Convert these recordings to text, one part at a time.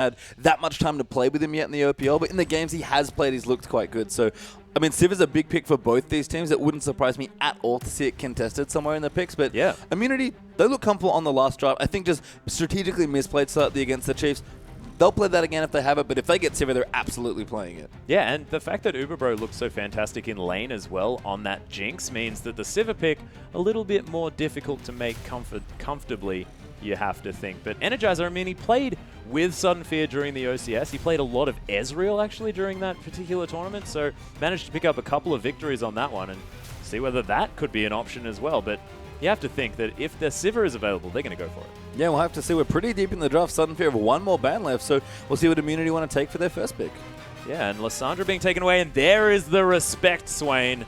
had that much time to play with him yet in the OPL, but in the games he has played, he's looked quite good. So, I mean, Civ is a big pick for both these teams. It wouldn't surprise me at all to see it contested somewhere in the picks. But yeah, Immunity, they look comfortable on the last drive. I think just strategically misplayed slightly against the Chiefs. They'll play that again if they have it, but if they get Civ, they're absolutely playing it. Yeah, and the fact that Uberbro looks so fantastic in lane as well on that Jinx means that the Civ pick a little bit more difficult to make comfortably, you have to think. But Energizer, I mean, he played with Sudden Fear during the OCS. He played a lot of Ezreal, actually, during that particular tournament, so managed to pick up a couple of victories on that one and see whether that could be an option as well. But you have to think that if the Sivir is available, they're going to go for it. Yeah, we'll have to see. We're pretty deep in the draft. Sudden Fear have one more ban left, so we'll see what Immunity want to take for their first pick. Yeah, and Lissandra being taken away, and there is the respect, Swain.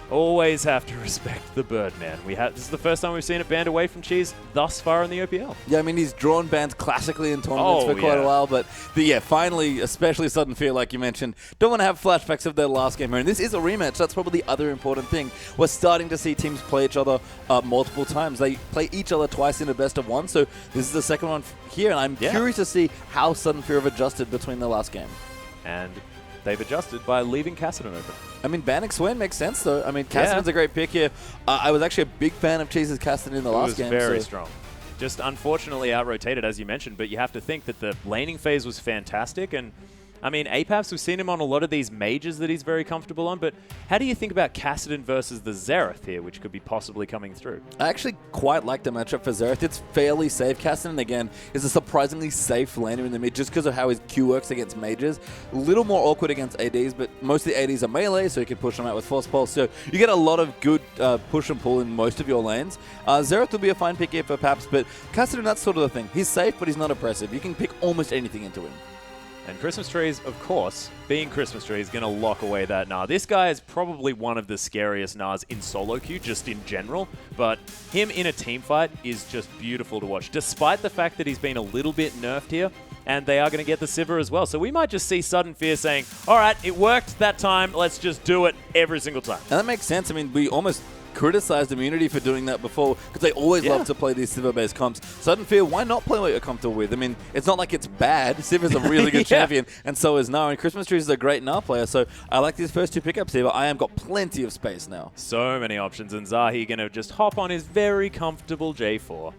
Always have to respect the Birdman. This is the first time we've seen it banned away from Cheese thus far in the OPL. Yeah, I mean, he's drawn bans classically in tournaments for quite a while, but finally, especially Sudden Fear, like you mentioned, don't want to have flashbacks of their last game here. And this is a rematch. That's probably the other important thing. We're starting to see teams play each other multiple times. They play each other twice in a best of one, so this is the second one here, and I'm curious to see how Sudden Fear have adjusted between the last game. And they've adjusted by leaving Kassadin open. I mean, banning Swain makes sense, though. I mean, Kassadin's a great pick here. I was actually a big fan of Cheese's Kassadin in the last game. It was very strong. Just unfortunately out-rotated, as you mentioned, but you have to think that the laning phase was fantastic, and I mean, Apaps, we've seen him on a lot of these mages that he's very comfortable on, but how do you think about Kassadin versus the Xerath here, which could be possibly coming through? I actually quite like the matchup for Xerath. It's fairly safe. Kassadin, again, is a surprisingly safe laner in the mid just because of how his Q works against mages. A little more awkward against ADs, but most of the ADs are melee, so you can push them out with Force Pulse. So you get a lot of good push and pull in most of your lanes. Xerath will be a fine pick here for Paps, but Kassadin, that's sort of the thing. He's safe, but he's not oppressive. You can pick almost anything into him. And Christmas Trees, of course, being Christmas Trees, going to lock away that Gnar. This guy is probably one of the scariest Gnars in solo queue, just in general, but him in a team fight is just beautiful to watch, despite the fact that he's been a little bit nerfed here, and they are going to get the Sivir as well. So we might just see Sudden Fear saying, all right, it worked that time, let's just do it every single time. And that makes sense. I mean, we almost criticized Immunity for doing that before because they always love to play these Sivir-based comps. Sudden Fear, why not play what you're comfortable with? I mean, it's not like it's bad. Sivir's a really good champion, and so is Gnar. And Christmas Trees is a great Gnar player, so I like these first two pickups here, but I am got plenty of space now. So many options, and Zahi going to just hop on his very comfortable J4.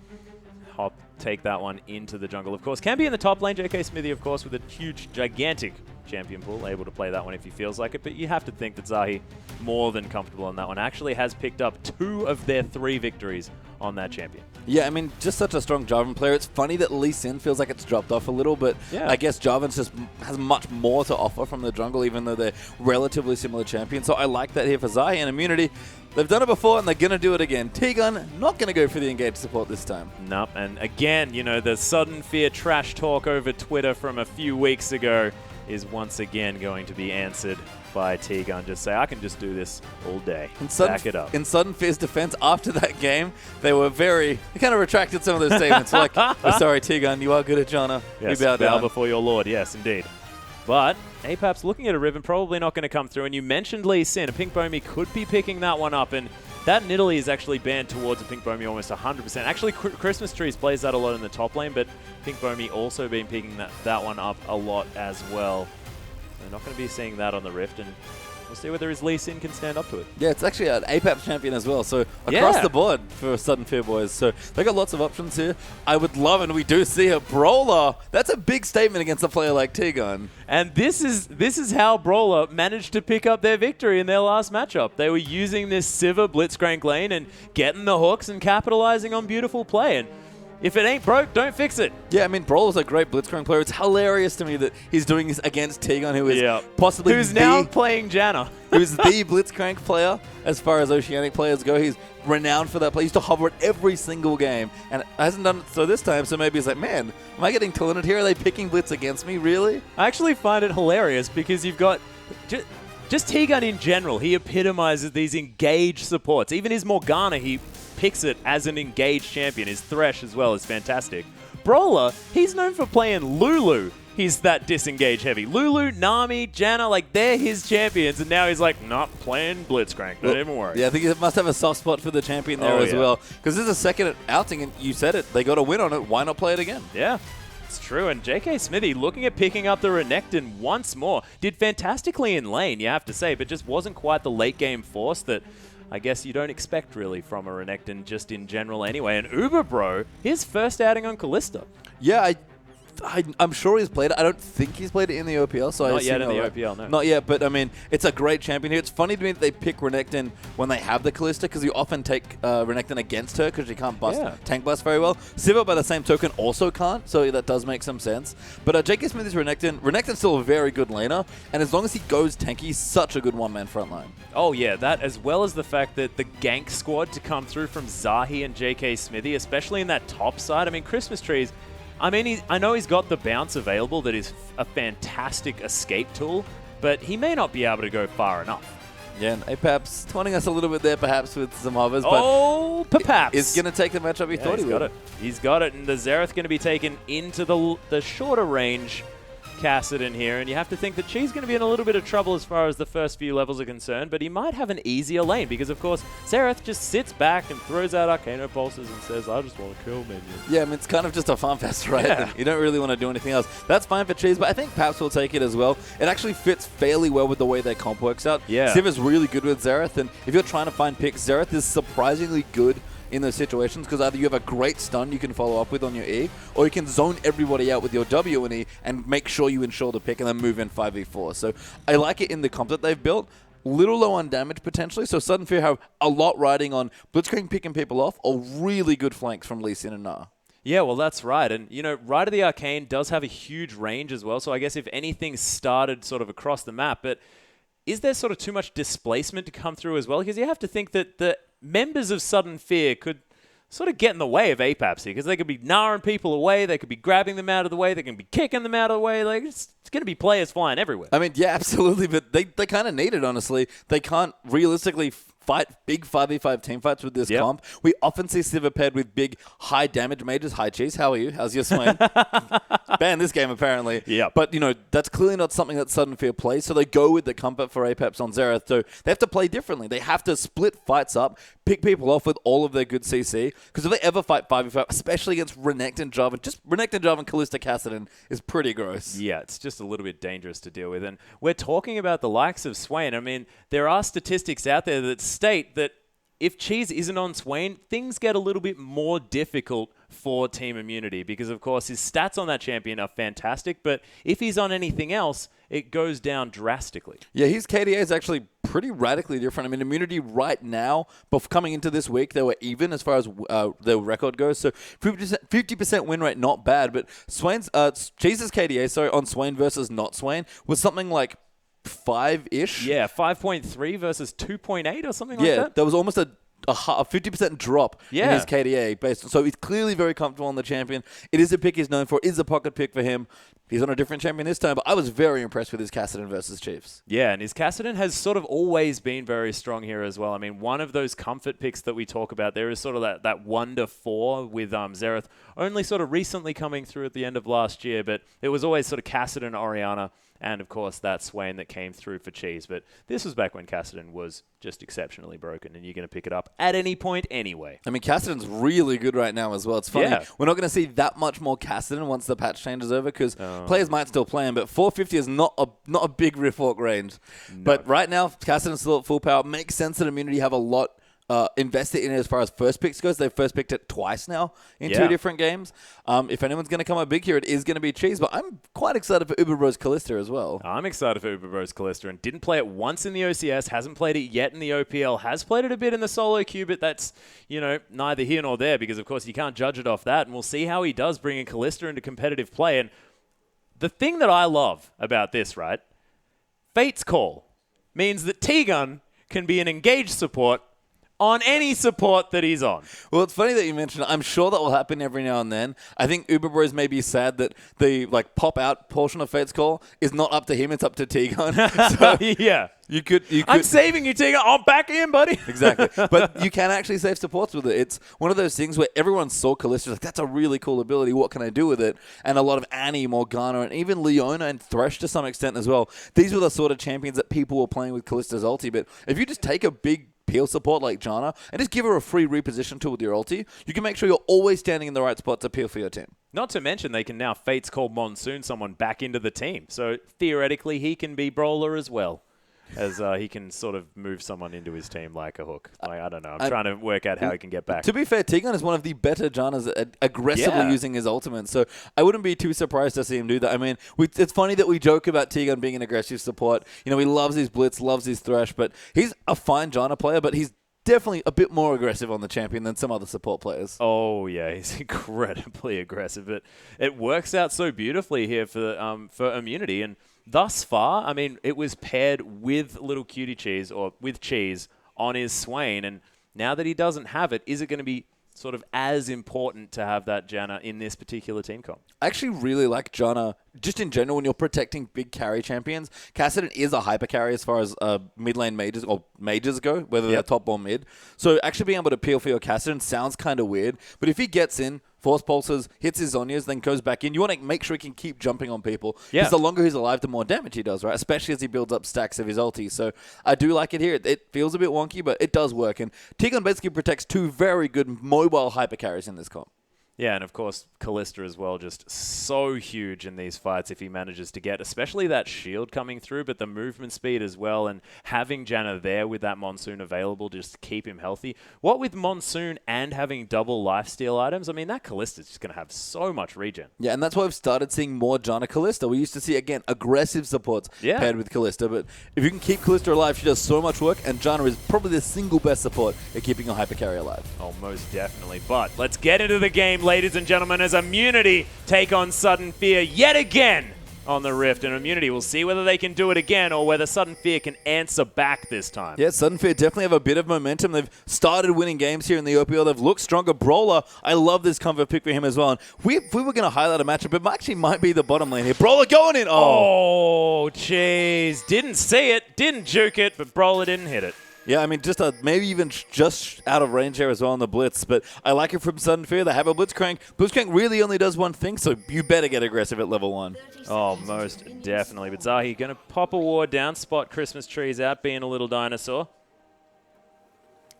Take that one into the jungle, of course. Can be in the top lane, JK Smithy, of course, with a huge, gigantic champion pool, able to play that one if he feels like it, but you have to think that Zahi, more than comfortable on that one, actually has picked up 2 of their 3 victories on that champion. Yeah, I mean, just such a strong Jarvan player. It's funny that Lee Sin feels like it's dropped off a little, but I guess Jarvan's just has much more to offer from the jungle, even though they're relatively similar champions. So I like that here for Zahi and Immunity. They've done it before, and they're going to do it again. T-Gun, not going to go for the engaged support this time. Nope, and again, you know, the Sudden Fear trash talk over Twitter from a few weeks ago is once again going to be answered by T-Gun. Just say, I can just do this all day. Back it up. In Sudden Fear's defense, after that game, they kind of retracted some of those statements. Like, oh, sorry, T-Gun, you are good at Janna. Yes, we bow down. Before your lord. Yes, indeed. But Apap's looking at a Riven, probably not going to come through. And you mentioned Lee Sin. A Pink Bomi could be picking that one up. And that Nidalee is actually banned towards a Pink Bomi almost 100%. Actually, Christmas Trees plays that a lot in the top lane, but Pink Bomi also been picking that one up a lot as well. We're not going to be seeing that on the Rift, and we'll see whether his Lee Sin can stand up to it. Yeah, it's actually an APAP champion as well, so across the board for Sudden Fear boys. So they got lots of options here. I would love, and we do see a Brawler. That's a big statement against a player like T-Gun. And this is how Brawler managed to pick up their victory in their last matchup. They were using this Sivir Blitzcrank lane and getting the hooks and capitalizing on beautiful play. And if it ain't broke, don't fix it. Yeah, I mean, Brawler's a great Blitzcrank player. It's hilarious to me that he's doing this against T-Gun, who is possibly who's now playing Janna. Who's the Blitzcrank player as far as Oceanic players go. He's renowned for that play. He used to hover it every single game, and hasn't done it so this time, so maybe he's like, man, am I getting talented here? Are they picking Blitz against me, really? I actually find it hilarious because you've got just T-Gun in general. He epitomizes these engaged supports. Even his Morgana, he picks it as an engaged champion. His Thresh as well is fantastic. Brawler, he's known for playing Lulu. He's that disengage heavy. Lulu, Nami, Janna, like they're his champions, and now he's like, not playing Blitzcrank. Don't even worry. Yeah, I think he must have a soft spot for the champion there as well. Because this is a second outing, and you said it. They got a win on it. Why not play it again? Yeah. It's true, and JK Smithy looking at picking up the Renekton once more. Did fantastically in lane, you have to say, but just wasn't quite the late game force that I guess you don't expect really from a Renekton just in general anyway. And Uber Bro, his first outing on Kalista. Yeah, I'm sure he's played it. I don't think he's played it in the OPL. So Not yet in the OPL, no. Not yet, but I mean, it's a great champion here. It's funny to me that they pick Renekton when they have the Kalista, because you often take Renekton against her because she can't tank bust very well. Sivir, by the same token, also can't, so that does make some sense. But JK Smith is Renekton's still a very good laner, and as long as he goes tanky, he's such a good one-man frontline. Oh yeah, that as well as the fact that the gank squad to come through from Zahi and JK Smithy, especially in that top side. I mean, Christmas Trees, I mean, I know he's got the bounce available that is a fantastic escape tool, but he may not be able to go far enough. Yeah, and Apaps taunting us a little bit there, perhaps, with some others. Oh, but is going to take the matchup he thought he would. He's got it, and the Xerath going to be taken into the shorter range Kassadin here, and you have to think that Chi's going to be in a little bit of trouble as far as the first few levels are concerned, but he might have an easier lane because, of course, Xerath just sits back and throws out Arcano Pulses and says, I just want to kill minions. Yeah, I mean, it's kind of just a farm fest, right? Yeah. You don't really want to do anything else. That's fine for Cheese, but I think Paps will take it as well. It actually fits fairly well with the way their comp works out. Yeah. Civ is really good with Xerath, and if you're trying to find picks, Xerath is surprisingly good in those situations, because either you have a great stun you can follow up with on your E, or you can zone everybody out with your W and E and make sure you ensure the pick and then move in 5v4. So I like it in the comp that they've built. Little low on damage potentially, so Sudden Fear have a lot riding on Blitzcrank picking people off, or really good flanks from Lee Sin and Na. Yeah, well, that's right. And, you know, Rite of the Arcane does have a huge range as well, so I guess if anything started sort of across the map, but is there sort of too much displacement to come through as well? Because you have to think that the members of Sudden Fear could sort of get in the way of Apaps here, because they could be narrowing people away, they could be grabbing them out of the way, they can be kicking them out of the way. Like, it's going to be players flying everywhere. I mean, yeah, absolutely, but they kind of need it, honestly. They can't realistically fight big 5v5 team fights with this comp. We often see Sivir paired with big high damage mages. Hi, Cheese. How are you? How's your Swain? Banned this game, apparently. Yeah. But, you know, that's clearly not something that Sudden Fear plays, so they go with the comfort for Apex on Xerath. So they have to play differently. They have to split fights up, pick people off with all of their good CC, because if they ever fight 5v5, especially against Renekton, Jarvan, just Renekton, Jarvan, Kalista, Kassadin is pretty gross. Yeah, it's just a little bit dangerous to deal with. And we're talking about the likes of Swain. I mean, there are statistics out there that state that if Cheese isn't on Swain, things get a little bit more difficult for Team Immunity because, of course, his stats on that champion are fantastic, but if he's on anything else, it goes down drastically. Yeah, his KDA is actually pretty radically different. I mean, Immunity right now, but coming into this week, they were even as far as the record goes. So 50% win rate, not bad, but Cheese's KDA, on Swain versus not Swain was something like 5-ish. Yeah, 5.3 versus 2.8 or something like that. Yeah, there was almost a 50% drop in his KDA. So he's clearly very comfortable on the champion. It is a pick he's known for. It is a pocket pick for him. He's on a different champion this time, but I was very impressed with his Kassadin versus Chiefs. Yeah, and his Kassadin has sort of always been very strong here as well. I mean, one of those comfort picks that we talk about, there is sort of that 1-4 with Xerath, only sort of recently coming through at the end of last year, but it was always sort of Kassadin, Orianna, and, of course, that Swain that came through for Cheese. But this was back when Kassadin was just exceptionally broken, and you're going to pick it up at any point anyway. I mean, Kassadin's really good right now as well. It's funny. Yeah. We're not going to see that much more Kassadin once the patch changes over, because players might still play him, but 450 is not a big Rift Walk range. No. But right now, Kassadin's still at full power. Makes sense that Immunity have a lot invested in it as far as first picks goes. They've first picked it twice now in 2 different games. If anyone's going to come up big here, it is going to be Cheese, but I'm quite excited for Uber Bros Kalista as well. I'm excited for Uber Bros Kalista, and didn't play it once in the OCS, hasn't played it yet in the OPL, has played it a bit in the solo queue, but that's, neither here nor there, because of course you can't judge it off that, and we'll see how he does bring in Kalista into competitive play. And the thing that I love about this, right, Fate's Call means that T-Gun can be an engaged support on any support that he's on. Well, it's funny that you mentioned it. I'm sure that will happen every now and then. I think Uber Bros may be sad that the pop-out portion of Fate's Call is not up to him, it's up to T-Gun. So yeah. You could. I'm saving you, T-Gun. I'm back in, buddy. Exactly. But you can actually save supports with it. It's one of those things where everyone saw Kalista, like, that's a really cool ability. What can I do with it? And a lot of Annie, Morgana, and even Leona and Thresh to some extent as well. These were the sort of champions that people were playing with Kalista's ulti. But if you just take a big peel support like Janna and just give her a free reposition tool with your ulti, you can make sure you're always standing in the right spot to peel for your team. Not to mention they can now Fates Call Monsoon someone back into the team. So theoretically he can be Brawler as well. As he can sort of move someone into his team like a hook. Like, I don't know. I'm trying to work out how he can get back. To be fair, Tigon is one of the better Jannas at aggressively using his ultimate, so I wouldn't be too surprised to see him do that. I mean, it's funny that we joke about Tigon being an aggressive support. You know, he loves his blitz, loves his thrash, but he's a fine Janna player, but he's definitely a bit more aggressive on the champion than some other support players. Oh, yeah, he's incredibly aggressive. But it works out so beautifully here for Immunity, and thus far, I mean, it was paired with Little Cutie Cheese, or with Cheese, on his Swain. And now that he doesn't have it, is it going to be sort of as important to have that Janna in this particular team comp? I actually really like Janna, just in general, when you're protecting big carry champions. Kassadin is a hyper carry as far as mid lane mages or mages go, whether they're top or mid. So actually being able to peel for your Kassadin sounds kind of weird. But if he gets in, Force Pulses, hits his Zhonya's, then goes back in, you want to make sure he can keep jumping on people. Because the longer he's alive, the more damage he does, right? Especially as he builds up stacks of his ulti. So I do like it here. It feels a bit wonky, but it does work. And Tigon basically protects two very good mobile hyper carries in this comp. Yeah, and of course, Kalista as well, just so huge in these fights if he manages to get, especially that shield coming through, but the movement speed as well, and having Janna there with that Monsoon available just to keep him healthy. What with Monsoon and having double lifesteal items, I mean, that Kalista's just going to have so much regen. Yeah, and that's why we've started seeing more Janna Kalista. We used to see, again, aggressive supports paired with Kalista, but if you can keep Kalista alive, she does so much work, and Janna is probably the single best support at keeping a hyper carry alive. Oh, most definitely. But let's get into the game, ladies and gentlemen, as Immunity take on Sudden Fear yet again on the Rift. And Immunity will see whether they can do it again or whether Sudden Fear can answer back this time. Yeah, Sudden Fear definitely have a bit of momentum. They've started winning games here in the OPL. They've looked stronger. Brawler, I love this comfort pick for him as well. And if we were going to highlight a matchup, it actually might be the bottom lane here. Brawler going in. Oh, jeez. Didn't see it, didn't juke it, but Brawler didn't hit it. Yeah, I mean, just maybe even just out of range there as well on the Blitz. But I like it from Sudden Fear. They have a Blitzcrank. Blitzcrank really only does one thing, so you better get aggressive at level 1. Oh, most definitely. But Zahi going to pop a ward down, spot Christmas trees out, being a little dinosaur.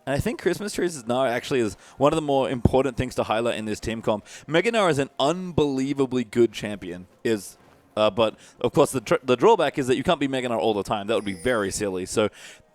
And I think Christmas trees now actually is one of the more important things to highlight in this team comp. Mega Gnar is an unbelievably good champion. But, of course, the drawback is that you can't be Mega Gnar all the time. That would be very silly. So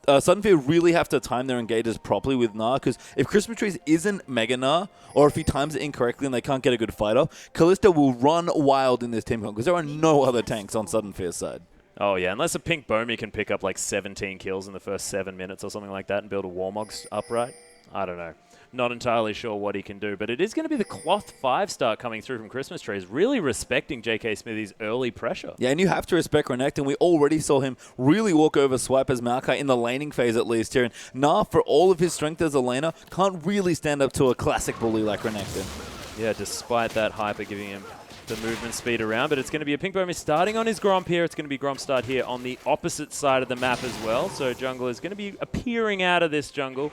Sudden Fear really have to time their engages properly with Gnar, because if Christmas Trees isn't Mega Gnar, or if he times it incorrectly and they can't get a good fight off, Kalista will run wild in this team comp, because there are no other tanks on Sudden Fear's side. Oh, yeah, unless a Pink Bomi can pick up like 17 kills in the first 7 minutes or something like that and build a Warmog upright. I don't know. Not entirely sure what he can do, but it is going to be the Cloth 5-star coming through from Christmas Trees, really respecting J.K. Smithy's early pressure. Yeah, and you have to respect Renekton, and we already saw him really walk over Swipe as Maokai in the laning phase at least here. And Gnar, for all of his strength as a laner, can't really stand up to a classic bully like Renekton. Yeah, despite that hyper giving him the movement speed around, but it's going to be a Pink Bomi starting on his Gromp here. It's going to be Gromp start here on the opposite side of the map as well. So jungle is going to be appearing out of this jungle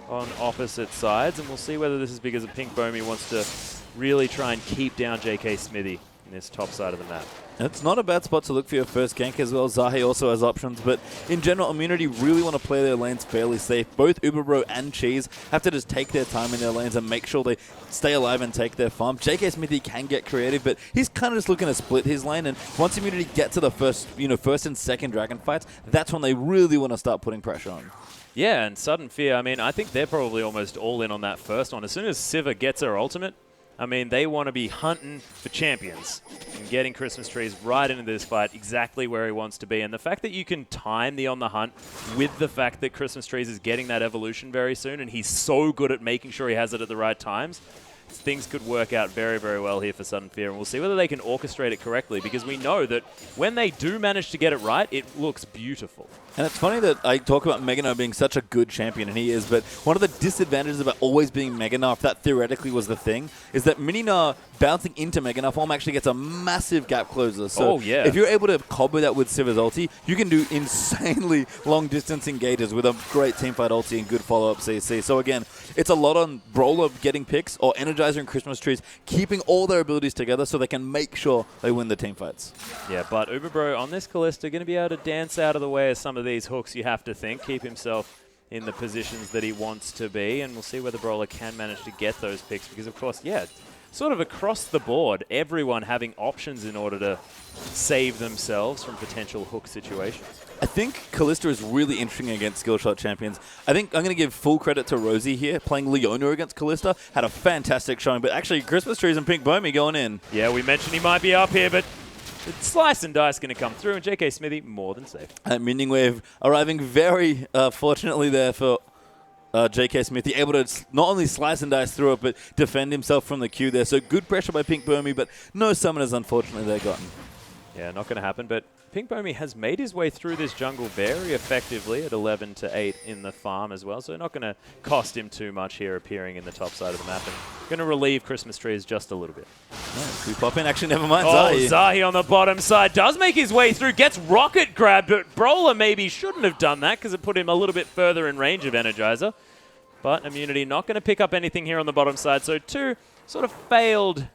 on opposite sides, and we'll see whether this is because Pink Bomi wants to really try and keep down J.K. Smithy in this top side of the map. It's not a bad spot to look for your first gank as well. Zahi also has options, but in general, Immunity really want to play their lanes fairly safe. Both Uberbro and Cheese have to just take their time in their lanes and make sure they stay alive and take their farm. J.K. Smithy can get creative, but he's kind of just looking to split his lane, and once Immunity get to the first and second dragon fights, that's when they really want to start putting pressure on. Yeah, and Sudden Fear, I mean, I think they're probably almost all in on that first one. As soon as Sivir gets her ultimate, I mean, they want to be hunting for champions and getting Christmas Trees right into this fight exactly where he wants to be. And the fact that you can time the On the Hunt with the fact that Christmas Trees is getting that evolution very soon, and he's so good at making sure he has it at the right times, things could work out very, very well here for Sudden Fear. And we'll see whether they can orchestrate it correctly, because we know that when they do manage to get it right, it looks beautiful. And it's funny that I talk about Mega Gnar being such a good champion, and he is, but one of the disadvantages about always being Mega Gnar, if that theoretically was the thing, is that Mini Gnar bouncing into Mega Gnar form actually gets a massive gap closer. So if you're able to combo that with Sivir's ulti, you can do insanely long distance engages with a great teamfight ulti and good follow-up CC. So again, it's a lot on Brawler getting picks, or Energizer and Christmas Trees keeping all their abilities together so they can make sure they win the teamfights. Yeah, but Uberbro on this Kalista going to be able to dance out of the way of some of these hooks, you have to think, keep himself in the positions that he wants to be, and we'll see whether Brawler can manage to get those picks, because of course, yeah, sort of across the board, everyone having options in order to save themselves from potential hook situations. I think Kalista is really interesting against Skillshot champions. I think I'm going to give full credit to Rosie here. Playing Leona against Kalista had a fantastic showing, but actually Christmas trees and Pink Bomey going in. Yeah, we mentioned he might be up here, but slice and dice going to come through, and JK Smithy more than safe. Minion Wave arriving very fortunately there for JK Smithy, able to not only slice and dice through it, but defend himself from the queue there. So good pressure by Pink Bomey, but no summoners, unfortunately, they're gotten. Yeah, not going to happen, but Pink Bomey has made his way through this jungle very effectively at 11 to 8 in the farm as well, so not going to cost him too much here appearing in the top side of the map, and going to relieve Christmas trees just a little bit. Nice. We pop in. Actually, never mind. Zahi on the bottom side does make his way through, gets rocket grabbed, but Brawler maybe shouldn't have done that because it put him a little bit further in range of Energizer. But Immunity not going to pick up anything here on the bottom side, so two sort of failed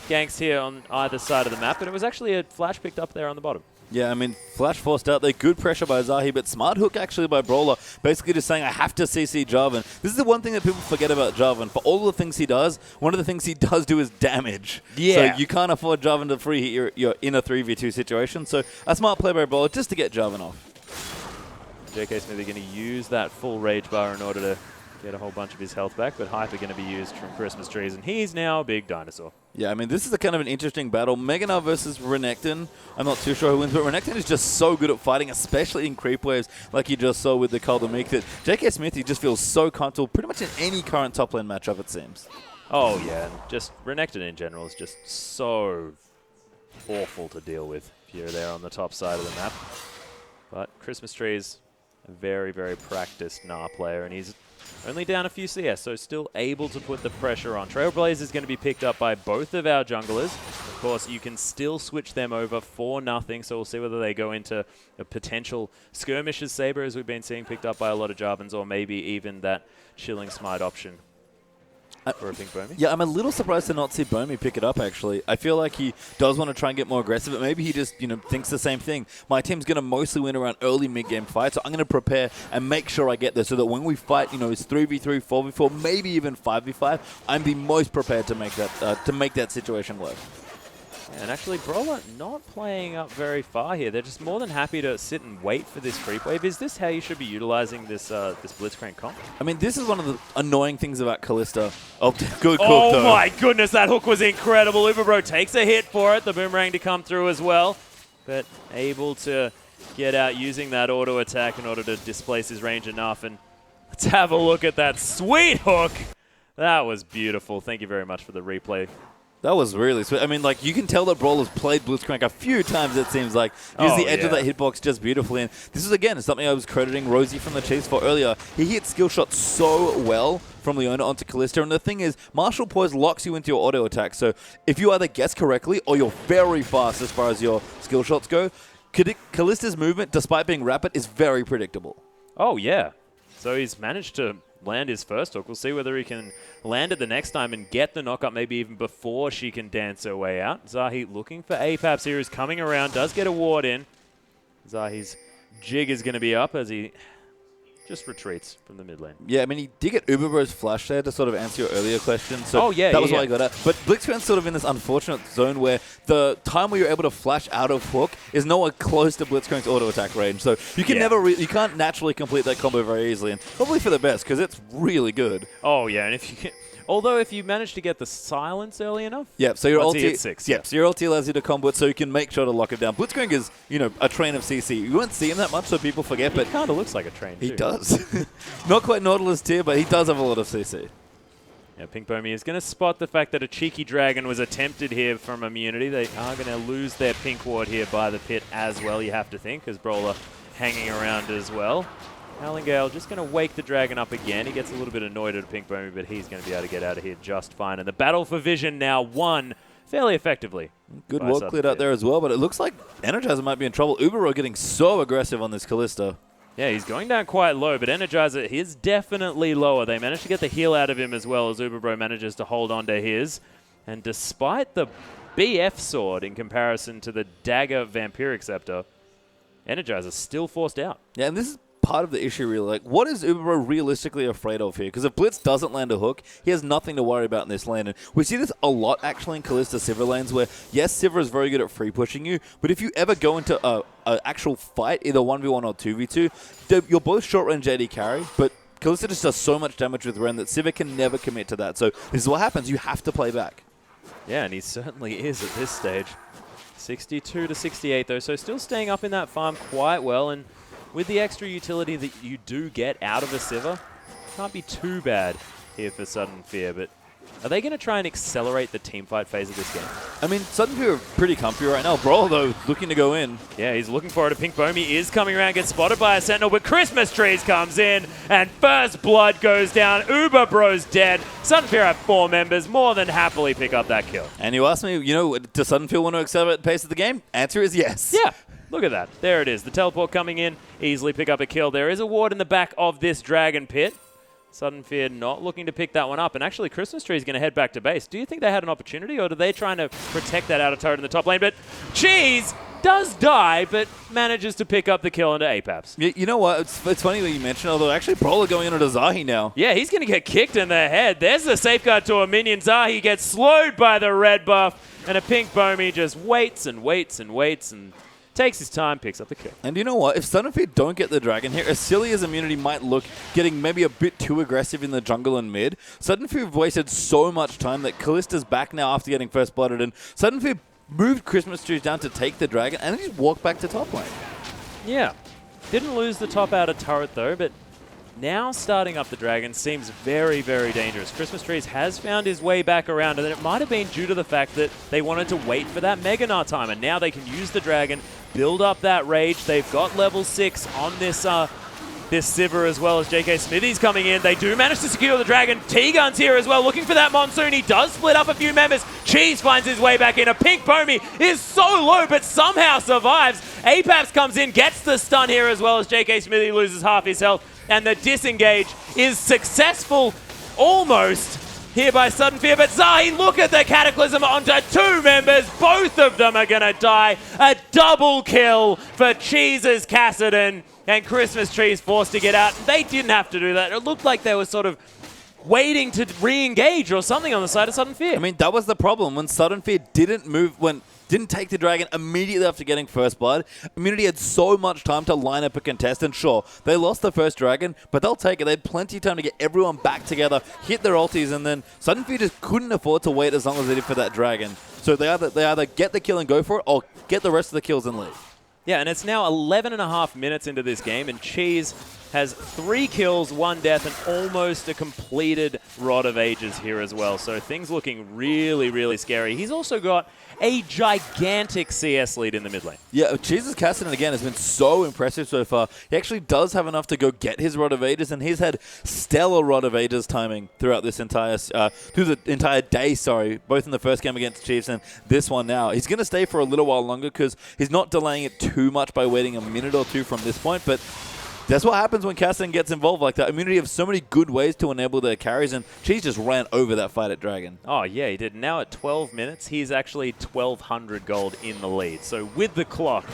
ganks here on either side of the map, and it was actually a flash picked up there on the bottom. Yeah, I mean, flash forced out there. Good pressure by Zahi, but smart hook actually by Brawler. Basically just saying, I have to CC Jarvan. This is the one thing that people forget about Jarvan. For all the things he does, one of the things he does do is damage. Yeah. So you can't afford Jarvan to free hit your in a 3v2 situation. So a smart play by Brawler just to get Jarvan off. JK Smithy going to use that full rage bar in order to get a whole bunch of his health back, but Hyper going to be used from Christmas trees, and he's now a big dinosaur. Yeah, I mean, this is a kind of an interesting battle. Meganar versus Renekton. I'm not too sure who wins, but Renekton is just so good at fighting, especially in creep waves, like you just saw with the Caldemeek, that JK Smithy just feels so comfortable pretty much in any current top lane matchup, it seems. Oh, yeah, and just Renekton in general is just so awful to deal with if you're there on the top side of the map. But Christmas trees, a very, very practiced Gnar player, and he's only down a few CS, so still able to put the pressure on. Trailblazer is going to be picked up by both of our junglers. Of course, you can still switch them over for nothing, so we'll see whether they go into a potential Skirmisher's Saber, as we've been seeing picked up by a lot of Jarvans, or maybe even that Chilling Smite option for a Pink Bomey. Yeah, I'm a little surprised to not see Bomey pick it up, actually. I feel like he does want to try and get more aggressive, but maybe he just, thinks the same thing. My team's going to mostly win around early mid-game fights, so I'm going to prepare and make sure I get there so that when we fight, it's 3v3, 4v4, maybe even 5v5, I'm the most prepared to make that situation work. And actually, Brawler not playing up very far here. They're just more than happy to sit and wait for this creep wave. Is this how you should be utilizing this this Blitzcrank comp? I mean, this is one of the annoying things about Kalista. Oh, good hook, oh my goodness, that hook was incredible. Uberbro takes a hit for it. The boomerang to come through as well. But able to get out using that auto attack in order to displace his range enough. And let's have a look at that sweet hook. That was beautiful. Thank you very much for the replay. That was really sweet. I mean, like, you can tell that Brawler's played Blitzcrank a few times, it seems like. Used the edge of that hitbox just beautifully. And this is, again, something I was crediting Rosie from the Chiefs for earlier. He hit skill shot so well from Leona onto Kalista. And the thing is, Martial Poise locks you into your auto attack. So if you either guess correctly or you're very fast as far as your skill shots go, Kalista's movement, despite being rapid, is very predictable. Oh, yeah. So he's managed to land his first hook. We'll see whether he can land it the next time and get the knockup maybe even before she can dance her way out. Zahi looking for Apaps here, is coming around, does get a ward in. Zahi's jig is going to be up as he just retreats from the mid lane. Yeah, I mean, he did get Uberbro's flash there to sort of answer your earlier question. So that was why I got out. But Blitzcrank's sort of in this unfortunate zone where the time where you're able to flash out of hook is nowhere close to Blitzcrank's auto attack range. So you can you can't naturally complete that combo very easily, and probably for the best because it's really good. Oh yeah, and if you can. Although if you manage to get the silence early enough, so your ulti at 6. So your ulti allows you to combo it, so you can make sure to lock it down. Blitzcrank is, a train of CC. You won't see him that much, so people forget. But he kind of looks like a train. He does. Not quite Nautilus tier, but he does have a lot of CC. Yeah, Pink Bomey is going to spot the fact that a cheeky dragon was attempted here from Immunity. They are going to lose their pink ward here by the pit as well. You have to think, as Brawler hanging around as well. Howlingale just going to wake the dragon up again. He gets a little bit annoyed at Pink Bomey, but he's going to be able to get out of here just fine. And the battle for vision now won fairly effectively. Good wall cleared out there as well, but it looks like Energizer might be in trouble. Ubero getting so aggressive on this Kalista. Yeah, he's going down quite low, but Energizer is definitely lower. They managed to get the heal out of him as well as Uberbro manages to hold on to his. And despite the BF sword in comparison to the dagger Vampiric Scepter, Energizer still forced out. Yeah, and this is part of the issue, really. Like, what is Uberbro realistically afraid of here? Because if Blitz doesn't land a hook, he has nothing to worry about in this lane. And we see this a lot, actually, in Kalista Sivir lanes, where, yes, Sivir is very good at free pushing you, but if you ever go into an actual fight, either 1v1 or 2v2, you're both short-range AD carry, but Kalista just does so much damage with Ren that Sivir can never commit to that. So this is what happens. You have to play back. Yeah, and he certainly is at this stage. 62 to 68, though, so still staying up in that farm quite well. And with the extra utility that you do get out of a Sivir, can't be too bad here for Sudden Fear. But are they going to try and accelerate the teamfight phase of this game? I mean, Sudden Fear are pretty comfy right now. Brawl, though, looking to go in. Yeah, he's looking for it. A Pink Bomi is coming around, gets spotted by a Sentinel, but Christmas Trees comes in, and first blood goes down. Uber Bro's dead. Sudden Fear have 4 members, more than happily pick up that kill. And you ask me, you know, does Sudden Fear want to accelerate the pace of the game? Answer is yes. Yeah. Look at that. There it is. The teleport coming in. Easily pick up a kill. There is a ward in the back of this Dragon Pit. Sudden Fear not looking to pick that one up. And actually, Christmas Tree is going to head back to base. Do you think they had an opportunity, or are they trying to protect that outer turret in the top lane? But Cheese does die, but manages to pick up the kill into Apaps. You know what? It's funny that you mentioned, although actually Brawler going into Zahi now. Yeah, he's going to get kicked in the head. There's the safeguard to a minion. Zahi gets slowed by the red buff, and a Pink Bomi just waits and waits and waits and takes his time, picks up the kill. And you know what? If Sudden Fear don't get the dragon here, as silly as immunity might look, getting maybe a bit too aggressive in the jungle and mid, Sudden Fear have wasted so much time that Kallista's back now after getting first blooded, and Sudden Fear moved Christmas Trees down to take the dragon and then just walked back to top lane. Yeah. Didn't lose the top outer turret though, but now starting up the dragon seems very, very dangerous. Christmas Trees has found his way back around, and it might have been due to the fact that they wanted to wait for that Mega Gnar time, and now they can use the dragon, build up that rage. They've got level 6 on this Sivir as well as JK Smithy's coming in. They do manage to secure the dragon. T-Gun's here as well, looking for that Monsoon. He does split up a few members. Cheese finds his way back in. A Pink Bomi is so low, but somehow survives. Apaps comes in, gets the stun here as well as JK Smithy loses half his health. And the disengage is successful almost here by Sudden Fear. But Zahi, look at the Cataclysm onto 2 members. Both of them are going to die. A double kill for Cheese's Cassidon. And Christmas Trees forced to get out. They didn't have to do that. It looked like they were sort of waiting to re-engage or something on the side of Sudden Fear. I mean, that was the problem. When Sudden Fear didn't take the dragon immediately after getting first blood, Immunity had so much time to line up a contest, and sure, they lost the first dragon, but they'll take it. They had plenty of time to get everyone back together, hit their ultis, and then Sudden Fear just couldn't afford to wait as long as they did for that dragon. So they either get the kill and go for it, or get the rest of the kills and leave. Yeah, and it's now 11.5 minutes into this game, and Cheese has 3 kills, 1 death, and almost a completed Rod of Ages here as well. So things looking really, really scary. He's also got a gigantic CS lead in the mid lane. Yeah, Cheese's Cassidon, again, has been so impressive so far. He actually does have enough to go get his Rod of Ages, and he's had stellar Rod of Ages timing throughout this entire day, both in the first game against Chiefs and this one now. He's going to stay for a little while longer because he's not delaying it too much by waiting a minute or two from this point, but that's what happens when Cassidon gets involved like that. Immunity have so many good ways to enable their carries, and Cheese just ran over that fight at Dragon. Oh, yeah, he did. Now at 12 minutes, he's actually 1,200 gold in the lead. So with the clock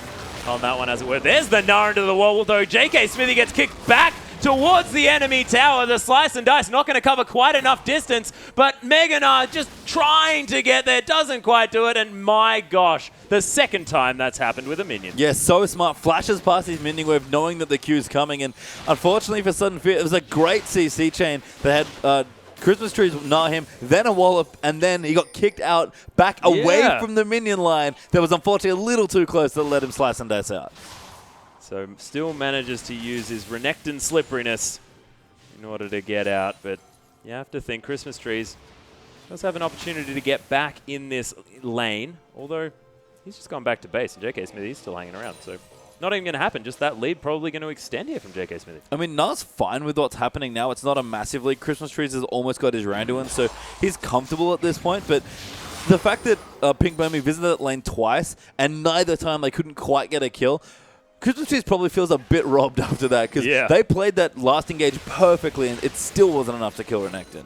on that one, as it were. There's the Gnar into the wall, though. JK Smithy gets kicked back towards the enemy tower. The slice and dice not going to cover quite enough distance, but Mega Gnar just trying to get there, doesn't quite do it, and my gosh, the second time that's happened with a minion. Yeah, so smart. Flashes past his minion wave knowing that the Q's coming, and unfortunately for Sudden Fear, it was a great CC chain that had Christmas Trees gnar him, then a wallop, and then he got kicked out back away from the minion line that was unfortunately a little too close to let him slice and dice out. So still manages to use his Renekton slipperiness in order to get out. But you have to think Christmas Trees does have an opportunity to get back in this lane. Although he's just gone back to base, and JK Smithy's still hanging around. So not even going to happen. Just that lead probably going to extend here from JK Smithy. I mean, Gnar's fine with what's happening now. It's not a massive lead. Christmas Trees has almost got his Randuin, so he's comfortable at this point. But the fact that Pink Bomi visited that lane twice, and neither time they couldn't quite get a kill, Christmas Trees probably feels a bit robbed after that, because they played that last engage perfectly, and it still wasn't enough to kill Renekton.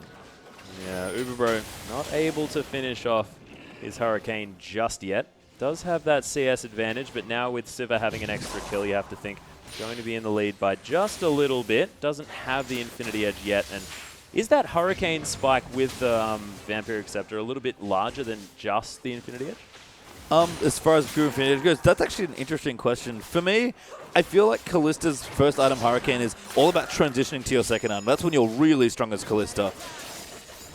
Yeah, Uberbro not able to finish off his Hurricane just yet. Does have that CS advantage, but now with Sivir having an extra kill, you have to think going to be in the lead by just a little bit. Doesn't have the Infinity Edge yet. And is that Hurricane Spike with the Vampiric Scepter a little bit larger than just the Infinity Edge? As far as pure Infinity Edge goes, that's actually an interesting question. For me, I feel like Kallista's first item, Hurricane, is all about transitioning to your second item. That's when you're really strong as Kallista.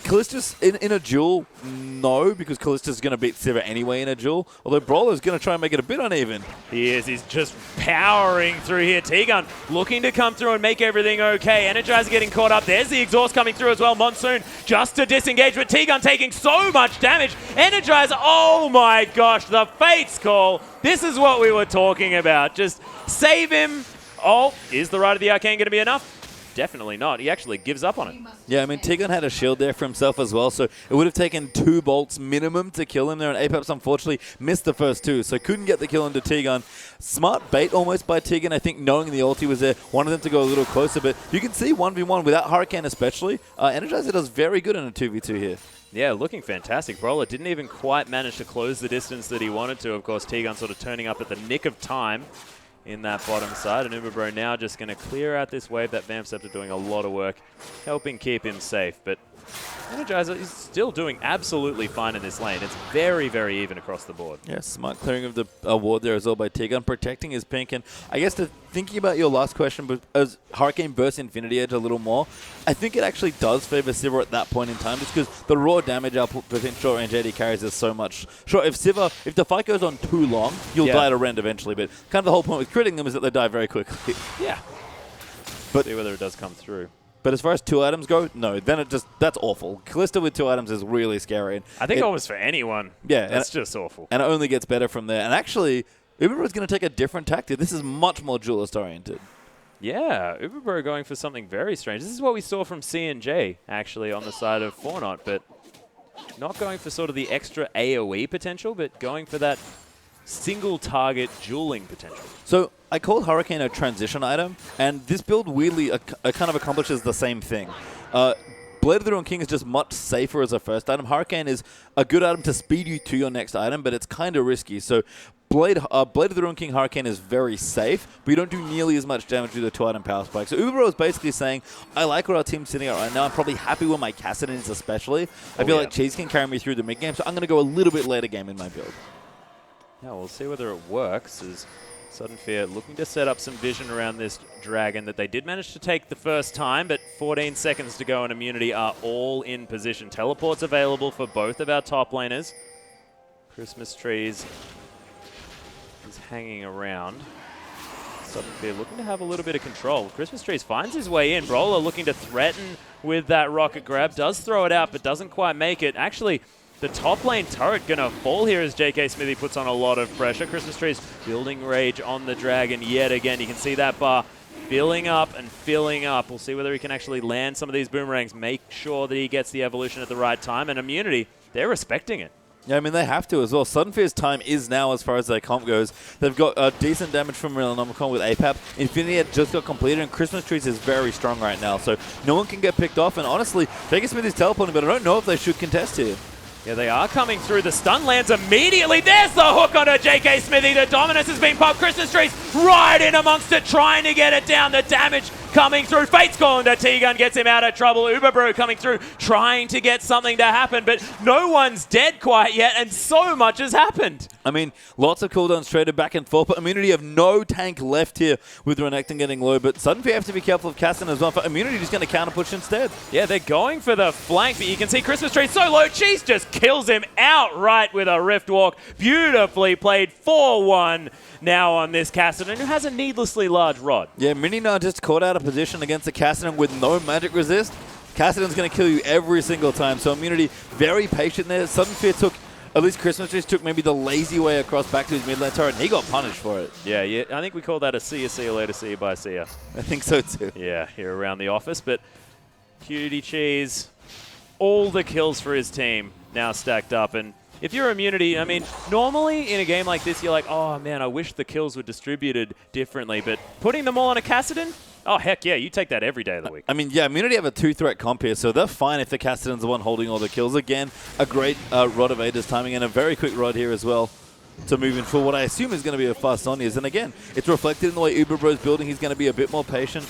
Kallista's in a duel, no, because Kallista's going to beat Sivir anyway in a duel, although Brawler's going to try and make it a bit uneven. He is. He's just powering through here. T-Gun looking to come through and make everything okay. Energizer getting caught up. There's the exhaust coming through as well. Monsoon just to disengage, but T-Gun taking so much damage. Energizer, oh my gosh, the Fates call. This is what we were talking about. Just save him. Oh, is the Rite of the Arcane going to be enough? Definitely not. He actually gives up on it. Yeah, I mean, T-Gun had a shield there for himself as well, so it would have taken 2 bolts minimum to kill him there, and Apex unfortunately missed the first 2, so couldn't get the kill into T-Gun. Smart bait almost by T-Gun, I think, knowing the ulti was there, wanted them to go a little closer, but you can see 1v1 without Hurricane especially. Energizer does very good in a 2v2 here. Yeah, looking fantastic. Brawler didn't even quite manage to close the distance that he wanted to. Of course, T-Gun sort of turning up at the nick of time in that bottom side, and Uberbro now just going to clear out this wave. That Vamp Scepter doing a lot of work, helping keep him safe, but Energizer is still doing absolutely fine in this lane. It's very, very even across the board. Yeah, smart clearing of the ward there as well by T-Gun, protecting his pink. And I guess thinking about your last question, but as Hurricane bursts Infinity Edge a little more, I think it actually does favor Sivir at that point in time, just because the raw damage output between short range AD carries is so much. Sure, if the fight goes on too long, you'll die to Rend eventually, but kind of the whole point with critting them is that they die very quickly. Yeah. But see whether it does come through. But as far as 2 items go, no, then that's awful. Kallista with 2 items is really scary. I think almost for anyone. Yeah. That's just awful. And it only gets better from there. And actually, Uberbro is going to take a different tactic. This is much more duelist-oriented. Yeah, Uberbro going for something very strange. This is what we saw from C&J, actually, on the side of Fortnite, but not going for sort of the extra AoE potential, but going for that single-target dueling potential. So I called Hurricane a transition item, and this build weirdly kind of accomplishes the same thing. Blade of the Ruined King is just much safer as a first item. Hurricane is a good item to speed you to your next item, but it's kind of risky. So Blade of the Ruined King Hurricane is very safe, but you don't do nearly as much damage with a 2-item power spike. So Uberbro is basically saying, I like what our team's sitting at right now. I'm probably happy with my Cassidans especially. I feel like Cheese can carry me through the mid-game, so I'm going to go a little bit later game in my build. Yeah, we'll see whether it works, as Sudden Fear looking to set up some vision around this dragon that they did manage to take the first time, but 14 seconds to go and Immunity are all in position. Teleports available for both of our top laners. Christmas Trees is hanging around. Sudden Fear looking to have a little bit of control. Christmas Trees finds his way in. Brawler looking to threaten with that rocket grab. Does throw it out, but doesn't quite make it. Actually, the top lane turret going to fall here as JK Smithy puts on a lot of pressure. Christmas Trees building rage on the dragon yet again. You can see that bar filling up and filling up. We'll see whether he can actually land some of these boomerangs, make sure that he gets the evolution at the right time. And Immunity, they're respecting it. Yeah, I mean, they have to as well. Sudden Fear's time is now as far as their comp goes. They've got decent damage from Realnomicon with APAP. Infinity had just got completed, and Christmas Trees is very strong right now. So no one can get picked off. And honestly, JK Smithy is teleporting, but I don't know if they should contest here. Yeah, they are coming through. The stun lands immediately. There's the hook onto JK Smithy. The dominance has been popped. Christmas Trees right in amongst it, trying to get it down. The damage coming through. Fate's calling to T-Gun, gets him out of trouble. Uberbro coming through, trying to get something to happen, but no one's dead quite yet, and so much has happened. I mean, lots of cooldowns traded back and forth, but Immunity have no tank left here with Renekton getting low, but Sudden Fear have to be careful of Castan as well. For Immunity, just going to counter push instead. Yeah, they're going for the flank, but you can see Christmas Tree so low. Cheese just kills him outright with a Rift Walk. Beautifully played 4-1 now on this Castan, who has a needlessly large rod. Yeah, Minina just caught out of position against the Castan with no magic resist. Castan's going to kill you every single time, so Immunity very patient there. Sudden Fear took, at least Christmas Trees took maybe the lazy way across back to his mid lane turret, and he got punished for it. Yeah, I think we call that a see you later, see you, bye, see ya. I think so too. Yeah, here around the office, but Cutie Cheese, all the kills for his team now stacked up, and if you're Immunity, I mean, normally in a game like this, you're like, oh man, I wish the kills were distributed differently, but putting them all on a Cassidon, oh heck yeah, you take that every day of the week. I mean, yeah, Immunity have a 2-threat comp here, so they're fine if the Cassidon's the one holding all the kills. Again, a great Rod of Aegis timing and a very quick Rod here as well. to move in for what I assume is going to be a fast Zhonya's. And again, it's reflected in the way Uber Bro's building. He's going to be a bit more patient.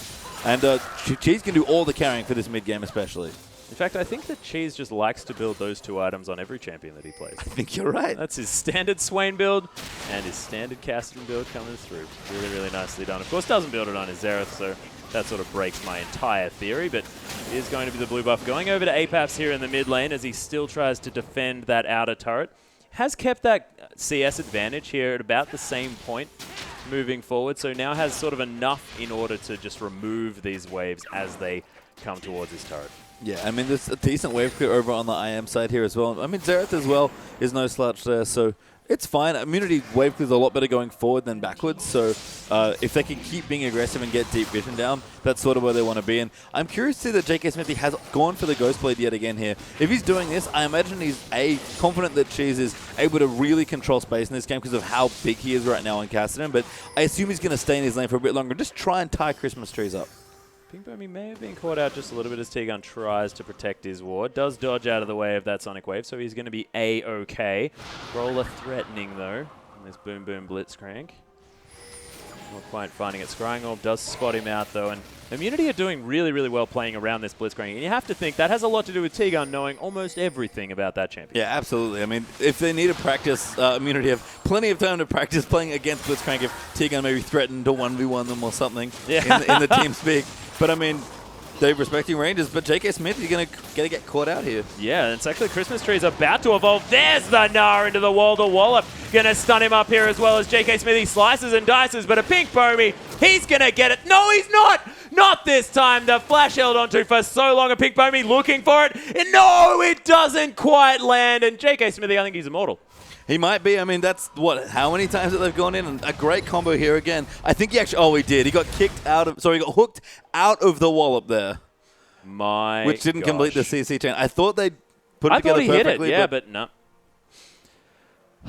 And Cheese can do all the carrying for this mid game especially. In fact, I think that Cheese just likes to build those two items on every champion that he plays. I think you're right. That's his standard Swain build and his standard Cassidy build coming through. Really, really nicely done. Of course, doesn't build it on his Xerath, so that sort of breaks my entire theory, but it is going to be the blue buff going over to Apaps here in the mid lane as he still tries to defend that outer turret. Has kept that CS advantage here at about the same point moving forward, so now has sort of enough in order to just remove these waves as they come towards his turret. Yeah, I mean, there's a decent wave clear over on the IM side here as well. I mean, Xerath as well is no slouch there, so it's fine. Immunity wave clear is a lot better going forward than backwards, so if they can keep being aggressive and get deep vision down, that's sort of where they want to be. And I'm curious to see that JK Smithy has gone for the Ghost Blade yet again here. If he's doing this, I imagine he's, confident that Cheese is able to really control space in this game because of how big he is right now on Cassidy, but I assume he's going to stay in his lane for a bit longer and just try and tie Christmas trees up. Pinkbomi may have been caught out just a little bit as T-Gun tries to protect his ward. Does dodge out of the way of that Sonic Wave, so he's going to be A-OK. Brawler threatening, though. And there's Boom Boom Blitzcrank. Not quite finding it. Scrying Orb does spot him out, though. And Immunity are doing really, really well playing around this Blitzcrank. And you have to think that has a lot to do with T-Gun knowing almost everything about that champion. Yeah, absolutely. I mean, if they need to practice, Immunity have plenty of time to practice playing against Blitzcrank if T-Gun maybe threatened to 1v1 them or something in the team speak. But I mean, they're respecting ranges, but JK Smith is going to get caught out here. Yeah, and it's actually Christmas Tree is about to evolve. There's the Gnar into the wall. The Wallop going to stun him up here as well as JK Smithy slices and dices, but a Pinkbomi, he's going to get it. No, he's not! Not this time. The flash held onto for so long. A Pinkbomi looking for it. And no, it doesn't quite land. And JK Smithy, I think he's immortal. He might be. I mean, that's, how many times that they've gone in? And a great combo here again. I think he actually, he did. He got kicked out of, he got hooked out of the wall up there. Which didn't complete the CC chain. I thought they'd put it together perfectly. I thought he hit it, yeah, but no.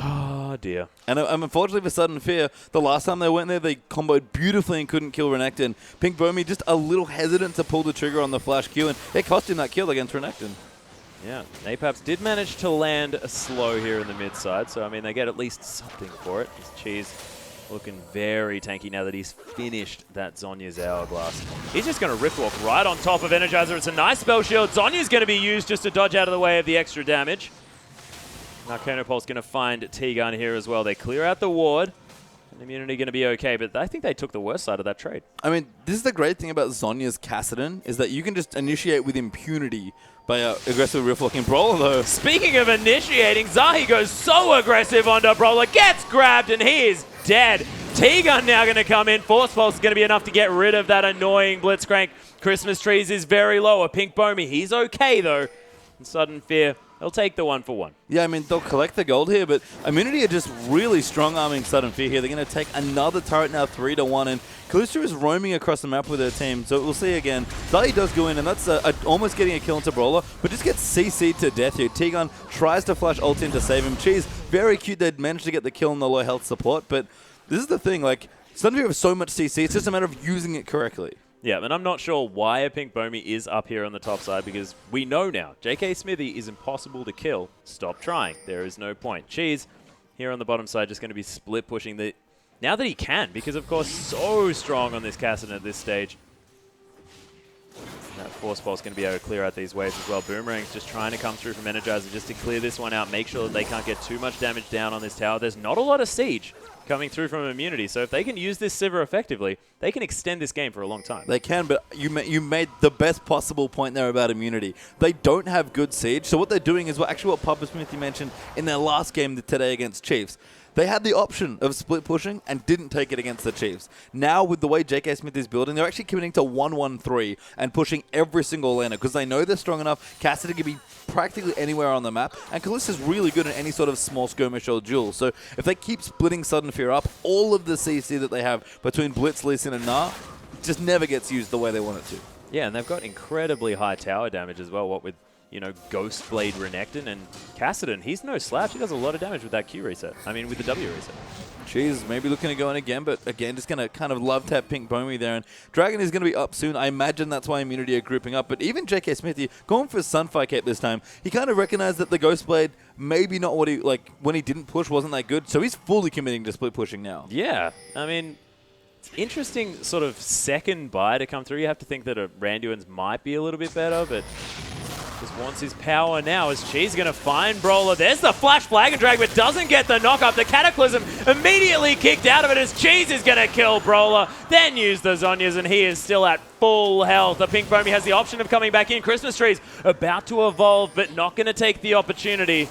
Oh, dear. And unfortunately for Sudden Fear, the last time they went there, they comboed beautifully and couldn't kill Renekton. Pinkbomi just a little hesitant to pull the trigger on the flash Q, and it cost him that kill against Renekton. Yeah, Apaps did manage to land a slow here in the mid side, so I mean they get at least something for it. This Cheese looking very tanky now that he's finished that Zhonya's Hourglass. He's just going to Rift Walk right on top of Energizer. It's a nice spell shield. Zhonya's going to be used just to dodge out of the way of the extra damage. Narconopol's going to find T-Gun here as well. They clear out the ward. And Immunity going to be okay, but I think they took the worst side of that trade. I mean, this is the great thing about Zhonya's Kassadin, is that you can just initiate with impunity by aggressive rift locking Brawler, though. Speaking of initiating, Zahi goes so aggressive onto Brawler, gets grabbed, and he is dead. T-Gun now going to come in. Force Pulse is going to be enough to get rid of that annoying Blitzcrank. Christmas Trees is very low. A Pinkbomi, he's okay, though. And Sudden Fear, they'll take the 1-for-1. Yeah, I mean, they'll collect the gold here, but Immunity are just really strong-arming Sudden Fear here. They're going to take another turret now, 3-1, and Kalista is roaming across the map with her team, so we'll see again. Zahi does go in, and that's almost getting a kill into Brawler, but just gets CC'd to death here. T-Gun tries to flash ult in to save him. Cheese, very cute, they'd managed to get the kill on the low health support, but this is the thing, like, Sudden Fear have so much CC, it's just a matter of using it correctly. Yeah, and I'm not sure why a Pinkbomi is up here on the top side, because we know now, JK Smithy is impossible to kill. Stop trying. There is no point. Cheese, here on the bottom side, just going to be split pushing the... Now that he can, because of course, so strong on this Kassadin at this stage. That Force Pulse is going to be able to clear out these waves as well. Boomerang's just trying to come through from Energizer just to clear this one out, make sure that they can't get too much damage down on this tower. There's not a lot of siege coming through from Immunity, so if they can use this Sivir effectively, they can extend this game for a long time. They can, but you made the best possible point there about Immunity. They don't have good siege, so what they're doing is actually what Papa Smithy mentioned in their last game today against Chiefs. They had the option of split pushing and didn't take it against the Chiefs. Now, with the way JK Smith is building, they're actually committing to 1-1-3 and pushing every single laner because they know they're strong enough. Cassidy can be practically anywhere on the map, and Kalista's really good at any sort of small skirmish or duel. So if they keep splitting Sudden Fear up, all of the CC that they have between Blitz, Lee Sin, and Gnar just never gets used the way they want it to. Yeah, and they've got incredibly high tower damage as well, what with, you know, Ghost Blade Renekton and Kassadin. He's no slouch. He does a lot of damage with that Q reset. I mean, with the W reset. Cheese maybe looking to go in again, but again, just going to kind of love tap Pink Bomi there. And Dragon is going to be up soon. I imagine that's why Immunity are grouping up. But even JK Smithy, going for Sunfire Cape this time, he kind of recognized that the Ghost Blade, maybe not what he, like, when he didn't push wasn't that good. So he's fully committing to split pushing now. Yeah. I mean, it's interesting sort of second buy to come through. You have to think that a Randuin's might be a little bit better, but just wants his power now as Cheese going to find Brawler. There's the Flash Flag and Drag, but doesn't get the knock up. The Cataclysm immediately kicked out of it as Cheese is going to kill Brawler, then use the Zhonya's, and he is still at full health. The Pink Bomi has the option of coming back in. Christmas Tree's about to evolve, but not going to take the opportunity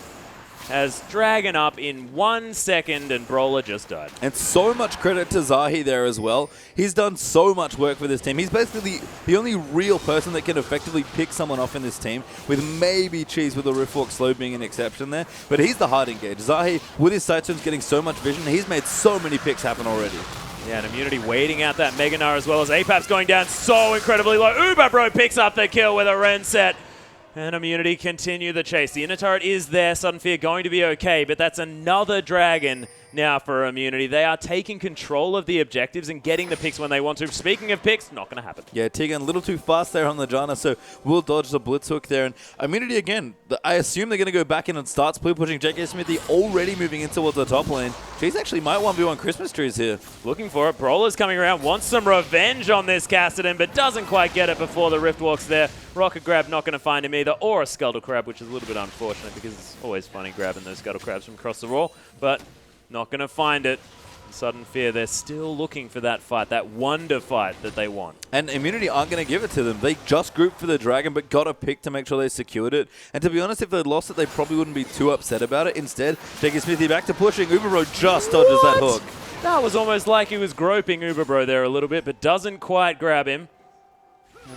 as Dragon up in 1 second and Brawler just died. And so much credit to Zahi there as well. He's done so much work for this team. He's basically the only real person that can effectively pick someone off in this team, with maybe Cheese with a Riftwalk slow being an exception there. But he's the hard engage. Zahi, with his sideswings getting so much vision, he's made so many picks happen already. Yeah, and Immunity waiting out that Mega Gnar as well as Apap's going down so incredibly low. Uberbro picks up the kill with a Ren set. And Immunity continue the chase. The inner turret is there. Sudden Fear going to be okay, but that's another Dragon now for Immunity. They are taking control of the objectives and getting the picks when they want to. Speaking of picks, not going to happen. Yeah, Tegan a little too fast there on the Janna, so we'll dodge the Blitz Hook there. And Immunity again, I assume they're going to go back in and start split pushing. JK Smithy already moving in towards the top lane. She's actually might 1v1 Christmas Trees here. Looking for it. Brawler's coming around, wants some revenge on this Kassadin, but doesn't quite get it before the Rift Walk's there. Rocket Grab not going to find him either, or a Scuttle Crab, which is a little bit unfortunate because it's always funny grabbing those Scuttle Crabs from across the raw, but not going to find it. Sudden Fear, they're still looking for that fight, that wonder fight that they want. And Immunity aren't going to give it to them. They just grouped for the Dragon, but got a pick to make sure they secured it. And to be honest, if they'd lost it, they probably wouldn't be too upset about it. Instead, JK Smithy back to pushing. Uberbro just dodges that hook. That was almost like he was groping Uberbro there a little bit, but doesn't quite grab him.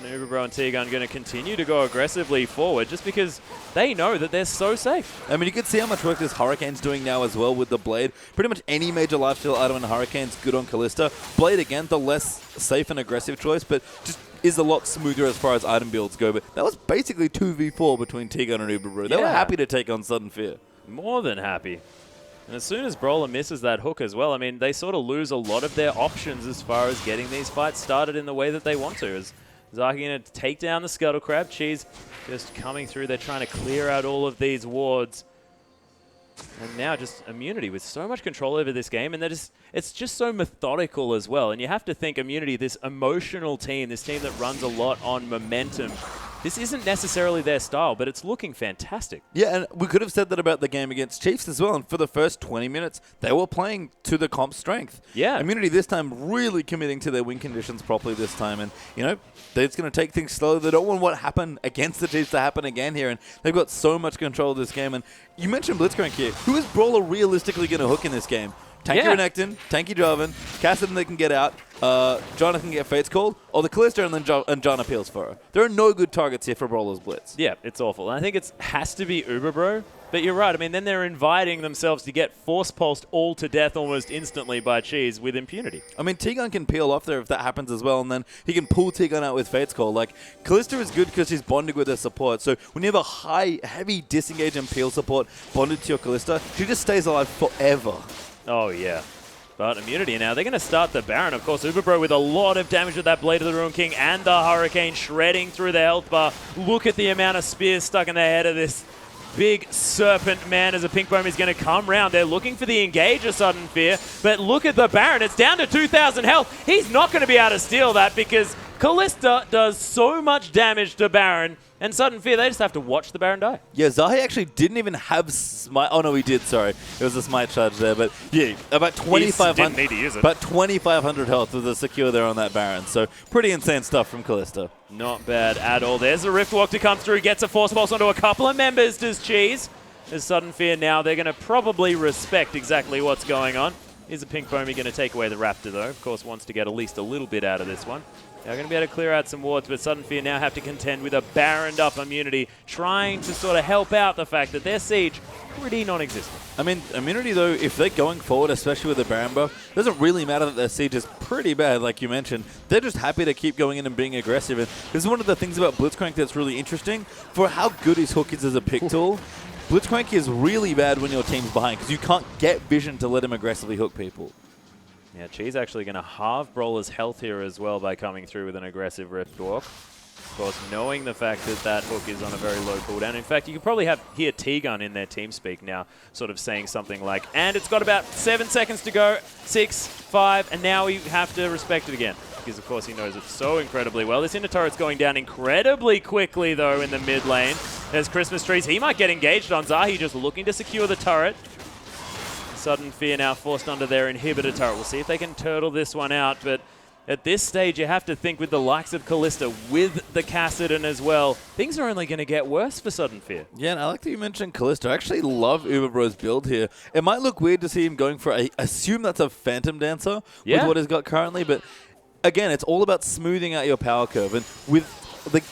And Uberbro and T-Gun going to continue to go aggressively forward just because they know that they're so safe. I mean, you can see how much work this Hurricane's doing now as well with the Blade. Pretty much any major lifesteal item in Hurricane's good on Kalista. Blade, again, the less safe and aggressive choice, but just is a lot smoother as far as item builds go. But that was basically 2v4 between T-Gun and Uberbro. They were happy to take on Sudden Fear. More than happy. And as soon as Brawler misses that hook as well, I mean, they sort of lose a lot of their options as far as getting these fights started in the way that they want to. As Zaki going to take down the Scuttle Crab. Cheese just coming through. They're trying to clear out all of these wards. And now just Immunity with so much control over this game. And it's just so methodical as well. And you have to think Immunity, this emotional team, this team that runs a lot on momentum. This isn't necessarily their style, but it's looking fantastic. Yeah, and we could have said that about the game against Chiefs as well. And for the first 20 minutes, they were playing to the comp strength. Yeah. Immunity this time really committing to their win conditions properly this time. And, you know, they're just going to take things slow. They don't want what happened against the Chiefs to happen again here. And they've got so much control of this game. And you mentioned Blitzcrank here. Who is Brawler realistically going to hook in this game? Tanky Renekton, Tanky Jarvan, Kassadin they can get out, Janna can get Fates called, or the Kalista and then Janna peels for her. There are no good targets here for Brawler's Blitz. Yeah, it's awful. And I think it has to be Uberbro, but you're right. I mean, then they're inviting themselves to get force pulsed all to death almost instantly by Cheese with impunity. I mean, T-Gun can peel off there if that happens as well, and then he can pull T-Gun out with Fates Call. Like, Kalista is good because she's bonded with her support, so when you have a high, heavy disengage and peel support bonded to your Kalista, she just stays alive forever. Oh, yeah. But Immunity now, they're going to start the Baron. Of course, Uberbro with a lot of damage with that Blade of the Ruin King and the Hurricane shredding through the health bar. Look at the amount of spears stuck in the head of this big serpent man as a Pink Bomi is going to come round. They're looking for the engage of Sudden Fear, but look at the Baron. It's down to 2,000 health. He's not going to be able to steal that because Kalista does so much damage to Baron, and Sudden Fear, they just have to watch the Baron die. Yeah, Zahi actually didn't even have smite. Oh, no, he did, sorry. It was a smite charge there, but yeah, about 2,500. Didn't need to use it. About 2,500 health with a secure there on that Baron, so pretty insane stuff from Kalista. Not bad at all. There's a Rift Walk to come through, gets a Force Pulse onto a couple of members, does Cheese. There's Sudden Fear now. They're going to probably respect exactly what's going on. Is a Pink Bomi going to take away the Raptor, though? Of course, wants to get at least a little bit out of this one. They're going to be able to clear out some wards, but Sudden Fear now have to contend with a Baroned up Immunity, trying to sort of help out the fact that their siege pretty non-existent. I mean, Immunity, though, if they're going forward, especially with the Baron buff, it doesn't really matter that their siege is pretty bad, like you mentioned. They're just happy to keep going in and being aggressive. And this is one of the things about Blitzcrank that's really interesting. For how good his hook is as a pick tool, Blitzcrank is really bad when your team's behind because you can't get vision to let him aggressively hook people. Yeah, Cheese actually going to halve Brawler's health here as well by coming through with an aggressive Rift Walk. Of course, knowing the fact that that hook is on a very low cooldown. In fact, you could probably hear T-Gun in their team speak now, sort of saying something like, and it's got about 7 seconds to go, 6, 5, and now we have to respect it again. Because, of course, he knows it so incredibly well. This inner turret's going down incredibly quickly, though, in the mid lane. There's Christmas trees. He might get engaged on Zahi, just looking to secure the turret. Sudden Fear now forced under their inhibitor turret. We'll see if they can turtle this one out, but at this stage, you have to think with the likes of Kalista, with the Kassadin as well, things are only going to get worse for Sudden Fear. Yeah, and I like that you mentioned Kalista. I actually love Uberbro's build here. It might look weird to see him going for assume that's a Phantom Dancer with what he's got currently, but again, it's all about smoothing out your power curve. And with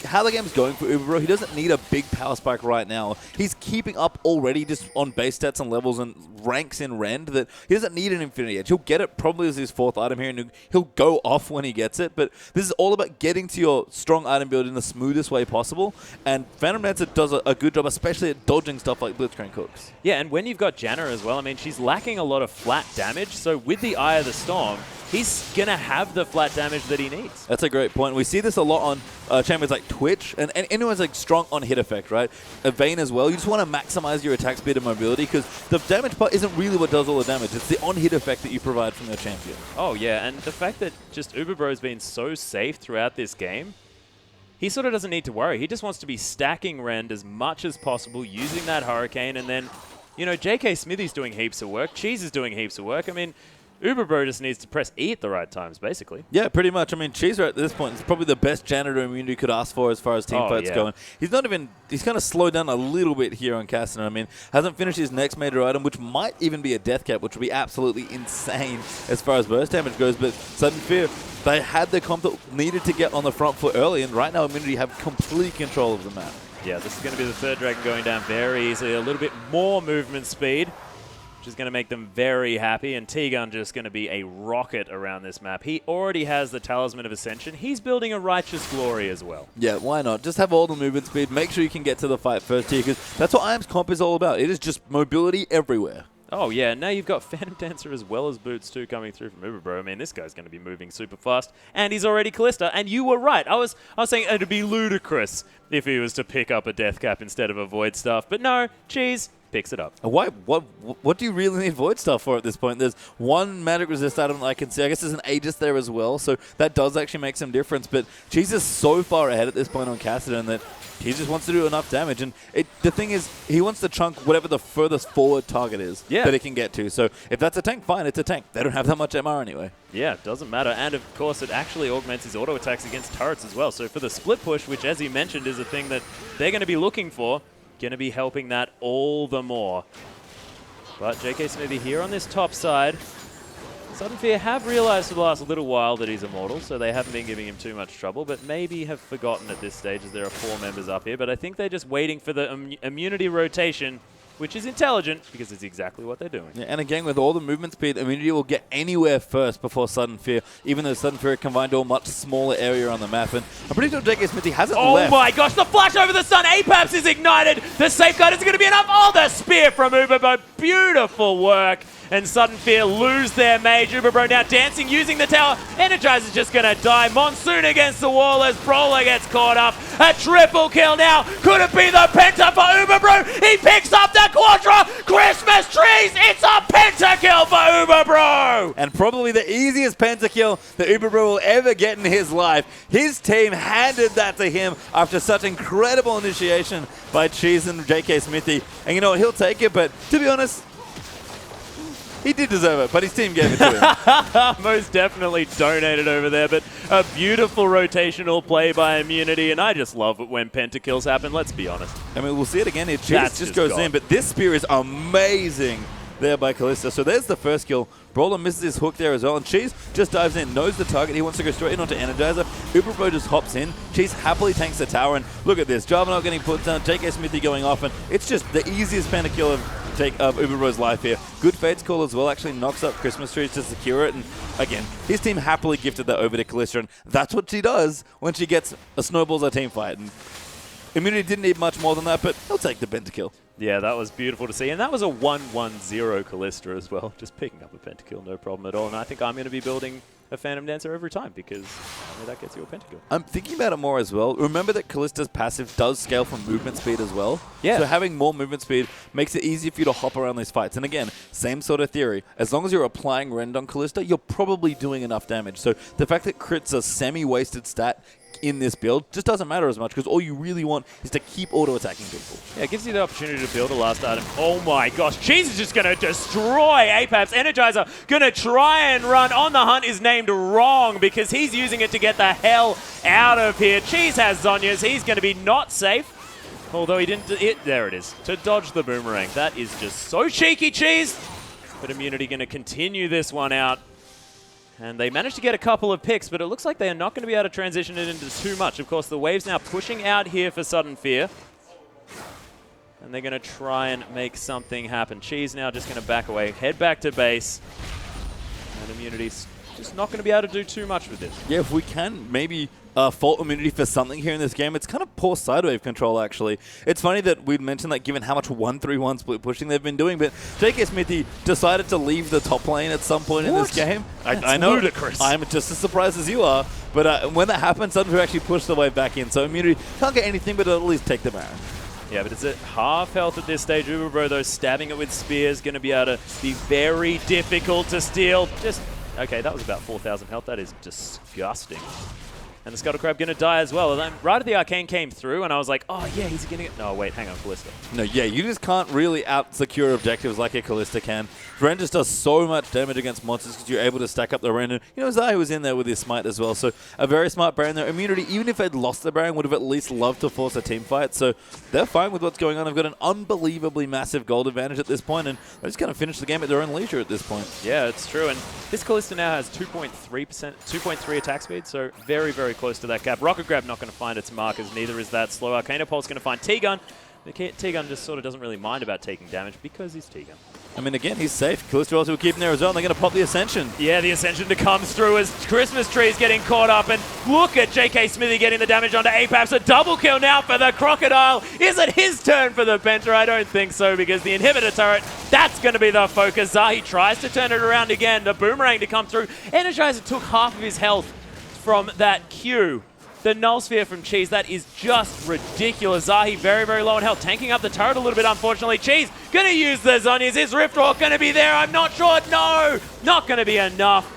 how the game's going for Uberbro, he doesn't need a big power spike right now. He's keeping up already just on base stats and levels and ranks in Rend that he doesn't need an Infinity Edge. He'll get it probably as his 4th item here, and he'll go off when he gets it. But this is all about getting to your strong item build in the smoothest way possible. And Phantom Dancer does a good job, especially at dodging stuff like Blitzcrank hooks. Yeah, and when you've got Janna as well, I mean, she's lacking a lot of flat damage. So with the Eye of the Storm, he's going to have the flat damage that he needs. That's a great point. We see this a lot on champions like Twitch, and anyone's like strong on hit effect, right? Vayne as well. You just want to maximize your attack speed and mobility because the damage part isn't really what does all the damage. It's the on-hit effect that you provide from your champion. Oh, yeah, and the fact that just Uberbro's been so safe throughout this game, he sort of doesn't need to worry. He just wants to be stacking Rend as much as possible, using that Hurricane, and then, you know, JK Smithy's doing heaps of work. Cheese is doing heaps of work. I mean, Uberbro just needs to press E at the right times, basically. Yeah, pretty much. I mean, Cheeser at this point is probably the best janitor immunity you could ask for as far as team fights going. He's kind of slowed down a little bit here on Kassadin. I mean, hasn't finished his next major item, which might even be a death cap, which would be absolutely insane as far as burst damage goes. But Sudden Fear, they had the comp that needed to get on the front foot early, and right now Immunity have complete control of the map. Yeah, this is going to be the third dragon going down very easily. A little bit more movement speed, which is going to make them very happy. And T-Gun just going to be a rocket around this map. He already has the Talisman of Ascension. He's building a Righteous Glory as well. Yeah, why not? Just have all the movement speed. Make sure you can get to the fight first here, because that's what IAM's comp is all about. It is just mobility everywhere. Oh, yeah. Now you've got Phantom Dancer as well as Boots, too, coming through from Uberbro. I mean, this guy's going to be moving super fast. And he's already Kalista. And you were right. I was saying it'd be ludicrous if he was to pick up a Death Cap instead of a Void Staff. But no, Cheese picks it up. Why? What do you really need Void Staff for at this point? There's one Magic Resist item that I can see. I guess there's an Aegis there as well, so that does actually make some difference. But Cheese is so far ahead at this point on Kassadin that he just wants to do enough damage. And the thing is, he wants to chunk whatever the furthest forward target is that it can get to. So if that's a tank, fine, it's a tank. They don't have that much MR anyway. Yeah, it doesn't matter. And, of course, it actually augments his auto attacks against turrets as well. So for the split push, which, as he mentioned, is a thing that they're going to be looking for, going to be helping that all the more. But JK Smithy here on this top side. Sudden Fear have realized for the last little while that he's immortal, so they haven't been giving him too much trouble, but maybe have forgotten at this stage as there are 4 members up here. But I think they're just waiting for the immunity rotation, which is intelligent because it's exactly what they're doing. Yeah, and again, with all the movement speed, Immunity will get anywhere first before Sudden Fear, even though Sudden Fear confined to a much smaller area on the map. And I'm pretty sure JK Smithy hasn't left. Oh my gosh, the flash over the sun! Apex is ignited! The safeguard is going to be enough! Oh, the spear from Uberbro! Beautiful work! And Sudden Fear lose their mage. Uberbro now dancing, using the tower. Energizer's just going to die. Monsoon against the wall as Brawler gets caught up. A triple kill now. Could it be the penta for Uberbro? He picks up the Quadra. Christmas trees. It's a pentakill for Uberbro. And probably the easiest pentakill that Uberbro will ever get in his life. His team handed that to him after such incredible initiation by Cheese and JK Smithy. And you know what? He'll take it, but to be honest, he did deserve it, but his team gave it to him. Most definitely donated over there, but a beautiful rotational play by Immunity, and I just love it when pentakills happen, let's be honest. I mean, we'll see it again here. Cheese just goes in, but this spear is amazing there by Kalista. So there's the first kill. Brawler misses his hook there as well, and Cheese just dives in, knows the target. He wants to go straight in onto Energizer. Uberbro just hops in. Cheese happily tanks the tower, and look at this. Jarvanot getting put down, JK Smithy going off, and it's just the easiest pentakill of Uberbro's life here. Good Fate's Call as well, actually knocks up Christmas trees to secure it, and again, his team happily gifted that over to Kalista, and that's what she does when she gets a snowballs a team fight. And Immunity didn't need much more than that, but he'll take the pentakill. Yeah, that was beautiful to see. And that was a 1-1-0 Callista as well. Just picking up a pentakill, no problem at all. And I think I'm going to be building a Phantom Dancer every time because that gets you a pentakill. I'm thinking about it more as well. Remember that Callista's passive does scale from movement speed as well. Yeah. So having more movement speed makes it easier for you to hop around these fights. And again, same sort of theory. As long as you're applying Rend on Callista, you're probably doing enough damage. So the fact that crit's a semi-wasted stat in this build just doesn't matter as much because all you really want is to keep auto-attacking people. Yeah, it gives you the opportunity to build a last item. Oh my gosh, Cheese is just going to destroy Apex. Energizer going to try and run. On the Hunt is named wrong because he's using it to get the hell out of here. Cheese has Zhonya's. He's going to be not safe. Although he didn't... there it is. To dodge the boomerang. That is just so cheeky, Cheese. But Immunity going to continue this one out. And they managed to get a couple of picks, but it looks like they are not going to be able to transition it into too much. Of course, the wave's now pushing out here for Sudden Fear. And they're going to try and make something happen. Cheese now just going to back away, head back to base. And Immunity's just not going to be able to do too much with this. Yeah, if we can maybe fault Immunity for something here in this game, it's kind of poor sidewave control, actually. It's funny that we'd mentioned that given how much 1-3-1 split pushing they've been doing, but JK Smithy decided to leave the top lane at some point in this game. I know, ludicrous. I'm just as surprised as you are, but when that happened, Suddenly actually pushed the wave back in, so Immunity can't get anything but at least take the Baron. Yeah, but it's at half health at this stage. Uberbro, though, stabbing it with spears, going to be able to be very difficult to steal. Just, okay, that was about 4,000 health. That is disgusting. And the Scuttle Crab going to die as well. And then right as the Arcane came through, and I was like, oh, yeah, he's going to get... No, wait, hang on, Callista. No, yeah, you just can't really out-secure objectives like a Callista can. Ren just does so much damage against monsters because you're able to stack up the Ren. And, you know, Zai was in there with his Smite as well. So a very smart Baron there. Immunity, even if they'd lost the Baron, would have at least loved to force a team fight. So they're fine with what's going on. They've got an unbelievably massive gold advantage at this point, and they're just going to finish the game at their own leisure at this point. Yeah, it's true. And this Callista now has 2.3 attack speed, so very, very close to that cap. Rocket Grab not going to find its markers, neither is that slow. Arcana Pulse going to find T-Gun. T-Gun just sort of doesn't really mind about taking damage because he's T-Gun. I mean, again, he's safe. Callista also will keep him there as well, and they're going to pop the Ascension. Yeah, the Ascension to come through as Christmas Tree is getting caught up, and look at JK Smithy getting the damage onto Apex. A double kill now for the Crocodile. Is it his turn for the Penta? I don't think so, because the Inhibitor turret, that's going to be the focus. Zahi tries to turn it around again. The Boomerang to come through. Energizer took half of his health from that Q. The Null Sphere from Cheese, that is just ridiculous. Zahi very, very low in health, tanking up the turret a little bit, unfortunately. Cheese gonna use the Zhonya's. Is Rift Walk gonna be there? I'm not sure. No, not gonna be enough,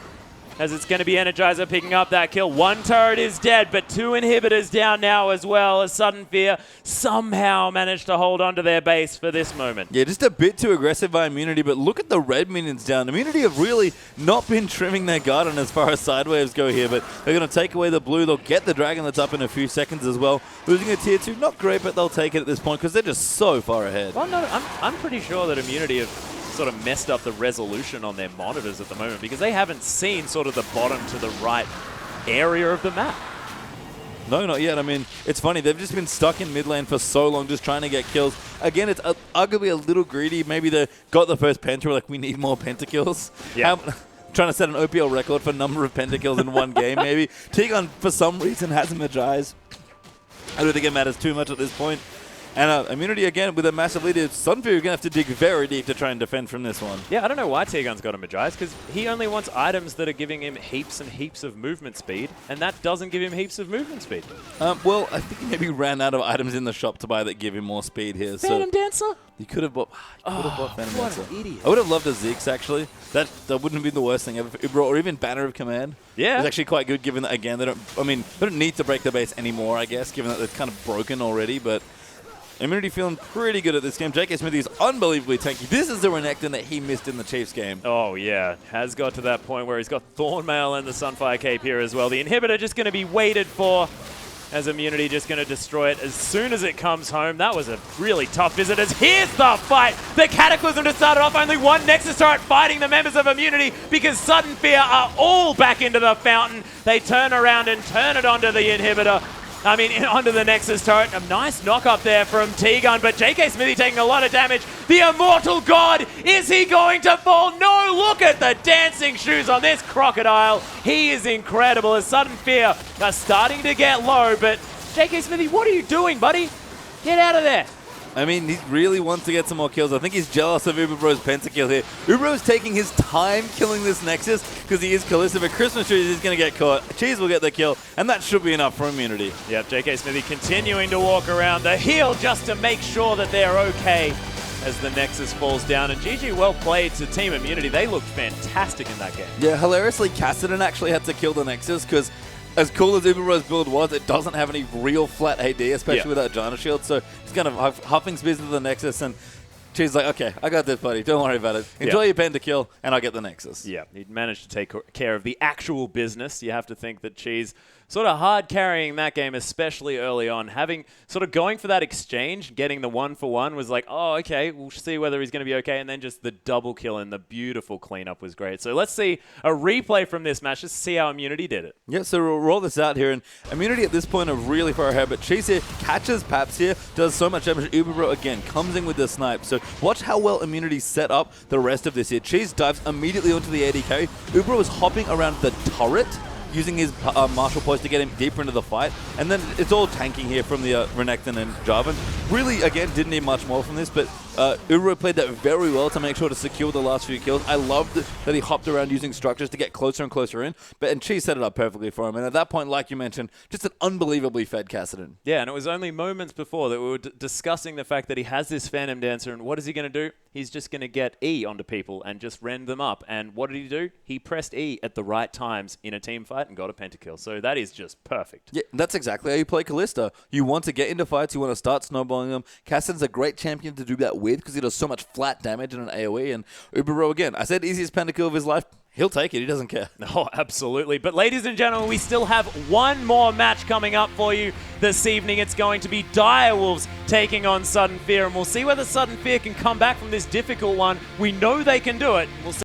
as it's gonna be Energizer picking up that kill. One turret is dead, but two inhibitors down now as well, as Sudden Fear somehow managed to hold on to their base for this moment. Yeah, just a bit too aggressive by Immunity, but look at the red minions down. Immunity have really not been trimming their garden as far as side waves go here, but they're going to take away the blue. They'll get the dragon that's up in a few seconds as well. Losing a tier 2, not great, but they'll take it at this point because they're just so far ahead. Well, no, I'm pretty sure that Immunity have sort of messed up the resolution on their monitors at the moment because they haven't seen sort of the bottom to the right area of the map. No, not yet. I mean, it's funny. They've just been stuck in mid lane for so long just trying to get kills. Again, it's arguably a little greedy. Maybe they got the first penta, like, we need more pentakills. Yeah. Trying to set an OPL record for number of pentakills in one game, maybe. T-Gun, for some reason, has Magi's. I don't think it matters too much at this point. And Immunity, again, with a massive lead, Sunfear, you're going to have to dig very deep to try and defend from this one. Yeah, I don't know why T-Gun's got a Magi's, because he only wants items that are giving him heaps and heaps of movement speed, and that doesn't give him heaps of movement speed. Well, I think he maybe ran out of items in the shop to buy that give him more speed here. Phantom Dancer? You could have bought, Phantom Dancer. What an idiot. I would have loved a Ziggs, actually. That wouldn't have been the worst thing ever. Or even Banner of Command. Yeah. It's actually quite good, given that, again, they don't need to break the base anymore, I guess, given that they're kind of broken already, but Immunity feeling pretty good at this game. JK Smithy is unbelievably tanky. This is the Renekton that he missed in the Chiefs game. Oh, yeah. Has got to that point where he's got Thornmail and the Sunfire Cape here as well. The Inhibitor just going to be waited for, as Immunity just going to destroy it as soon as it comes home. That was a really tough visit, as here's the fight. The Cataclysm to start it off. Only one Nexus turret fighting the members of Immunity because Sudden Fear are all back into the fountain. They turn around and turn it onto the Inhibitor. Onto the Nexus turret. A nice knock up there from T-Gun, but JK Smithy taking a lot of damage. The Immortal God, is he going to fall? No, look at the dancing shoes on this Crocodile. He is incredible, as Sudden Fear are starting to get low, but JK Smithy, what are you doing, buddy? Get out of there. I mean, he really wants to get some more kills. I think he's jealous of Uberbro's pentakill here. Uberbro's taking his time killing this Nexus because he is Kalista, but Christmas Tree is going to get caught. Cheese will get the kill, and that should be enough for immunity. Yep, JK Smithy continuing to walk around the heal just to make sure that they're okay as the Nexus falls down. And GG, well played to Team Immunity. They looked fantastic in that game. Yeah, hilariously, Cassidy actually had to kill the Nexus because as cool as Uberbro's build was, it doesn't have any real flat AD, especially with that Janna shield. So he's kind of huffing speeds into the Nexus, and Cheese like, okay, I got this, buddy. Don't worry about it. Enjoy your pentakill, and I'll get the Nexus. Yeah, he'd managed to take care of the actual business. You have to think that Cheese sort of hard carrying that game, especially early on. Having sort of going for that exchange, getting the 1-for-1 was like, oh, okay, we'll see whether he's going to be okay. And then just the double kill and the beautiful cleanup was great. So let's see a replay from this match just to see how Immunity did it. Yeah, so we'll roll this out here. And Immunity at this point are really far ahead. But Cheese here catches Paps here, does so much damage. Uberbro again comes in with the snipe. So watch how well Immunity set up the rest of this here. Cheese dives immediately onto the AD carry. Uberbro is hopping around the turret, using his martial poise to get him deeper into the fight. And then it's all tanking here from the Renekton and Jarvan. Really, again, didn't need much more from this, but Uberbro played that very well to make sure to secure the last few kills. I loved that he hopped around using structures to get closer and closer in, and Cheese set it up perfectly for him. And at that point, like you mentioned, just an unbelievably fed Kassadin. Yeah, and it was only moments before that we were discussing the fact that he has this Phantom Dancer, and what is he going to do? He's just going to get E onto people and just rend them up. And what did he do? He pressed E at the right times in a team fight and got a pentakill. So that is just perfect. Yeah, that's exactly how you play Kalista. You want to get into fights, you want to start snowballing them. Kassadin's a great champion to do that with because he does so much flat damage in an AoE. And Uberbro, again, I said easiest pentakill of his life. He'll take it. He doesn't care. Oh, absolutely. But ladies and gentlemen, we still have one more match coming up for you this evening. It's going to be Direwolves taking on Sudden Fear, and we'll see whether Sudden Fear can come back from this difficult one. We know they can do it. We'll see.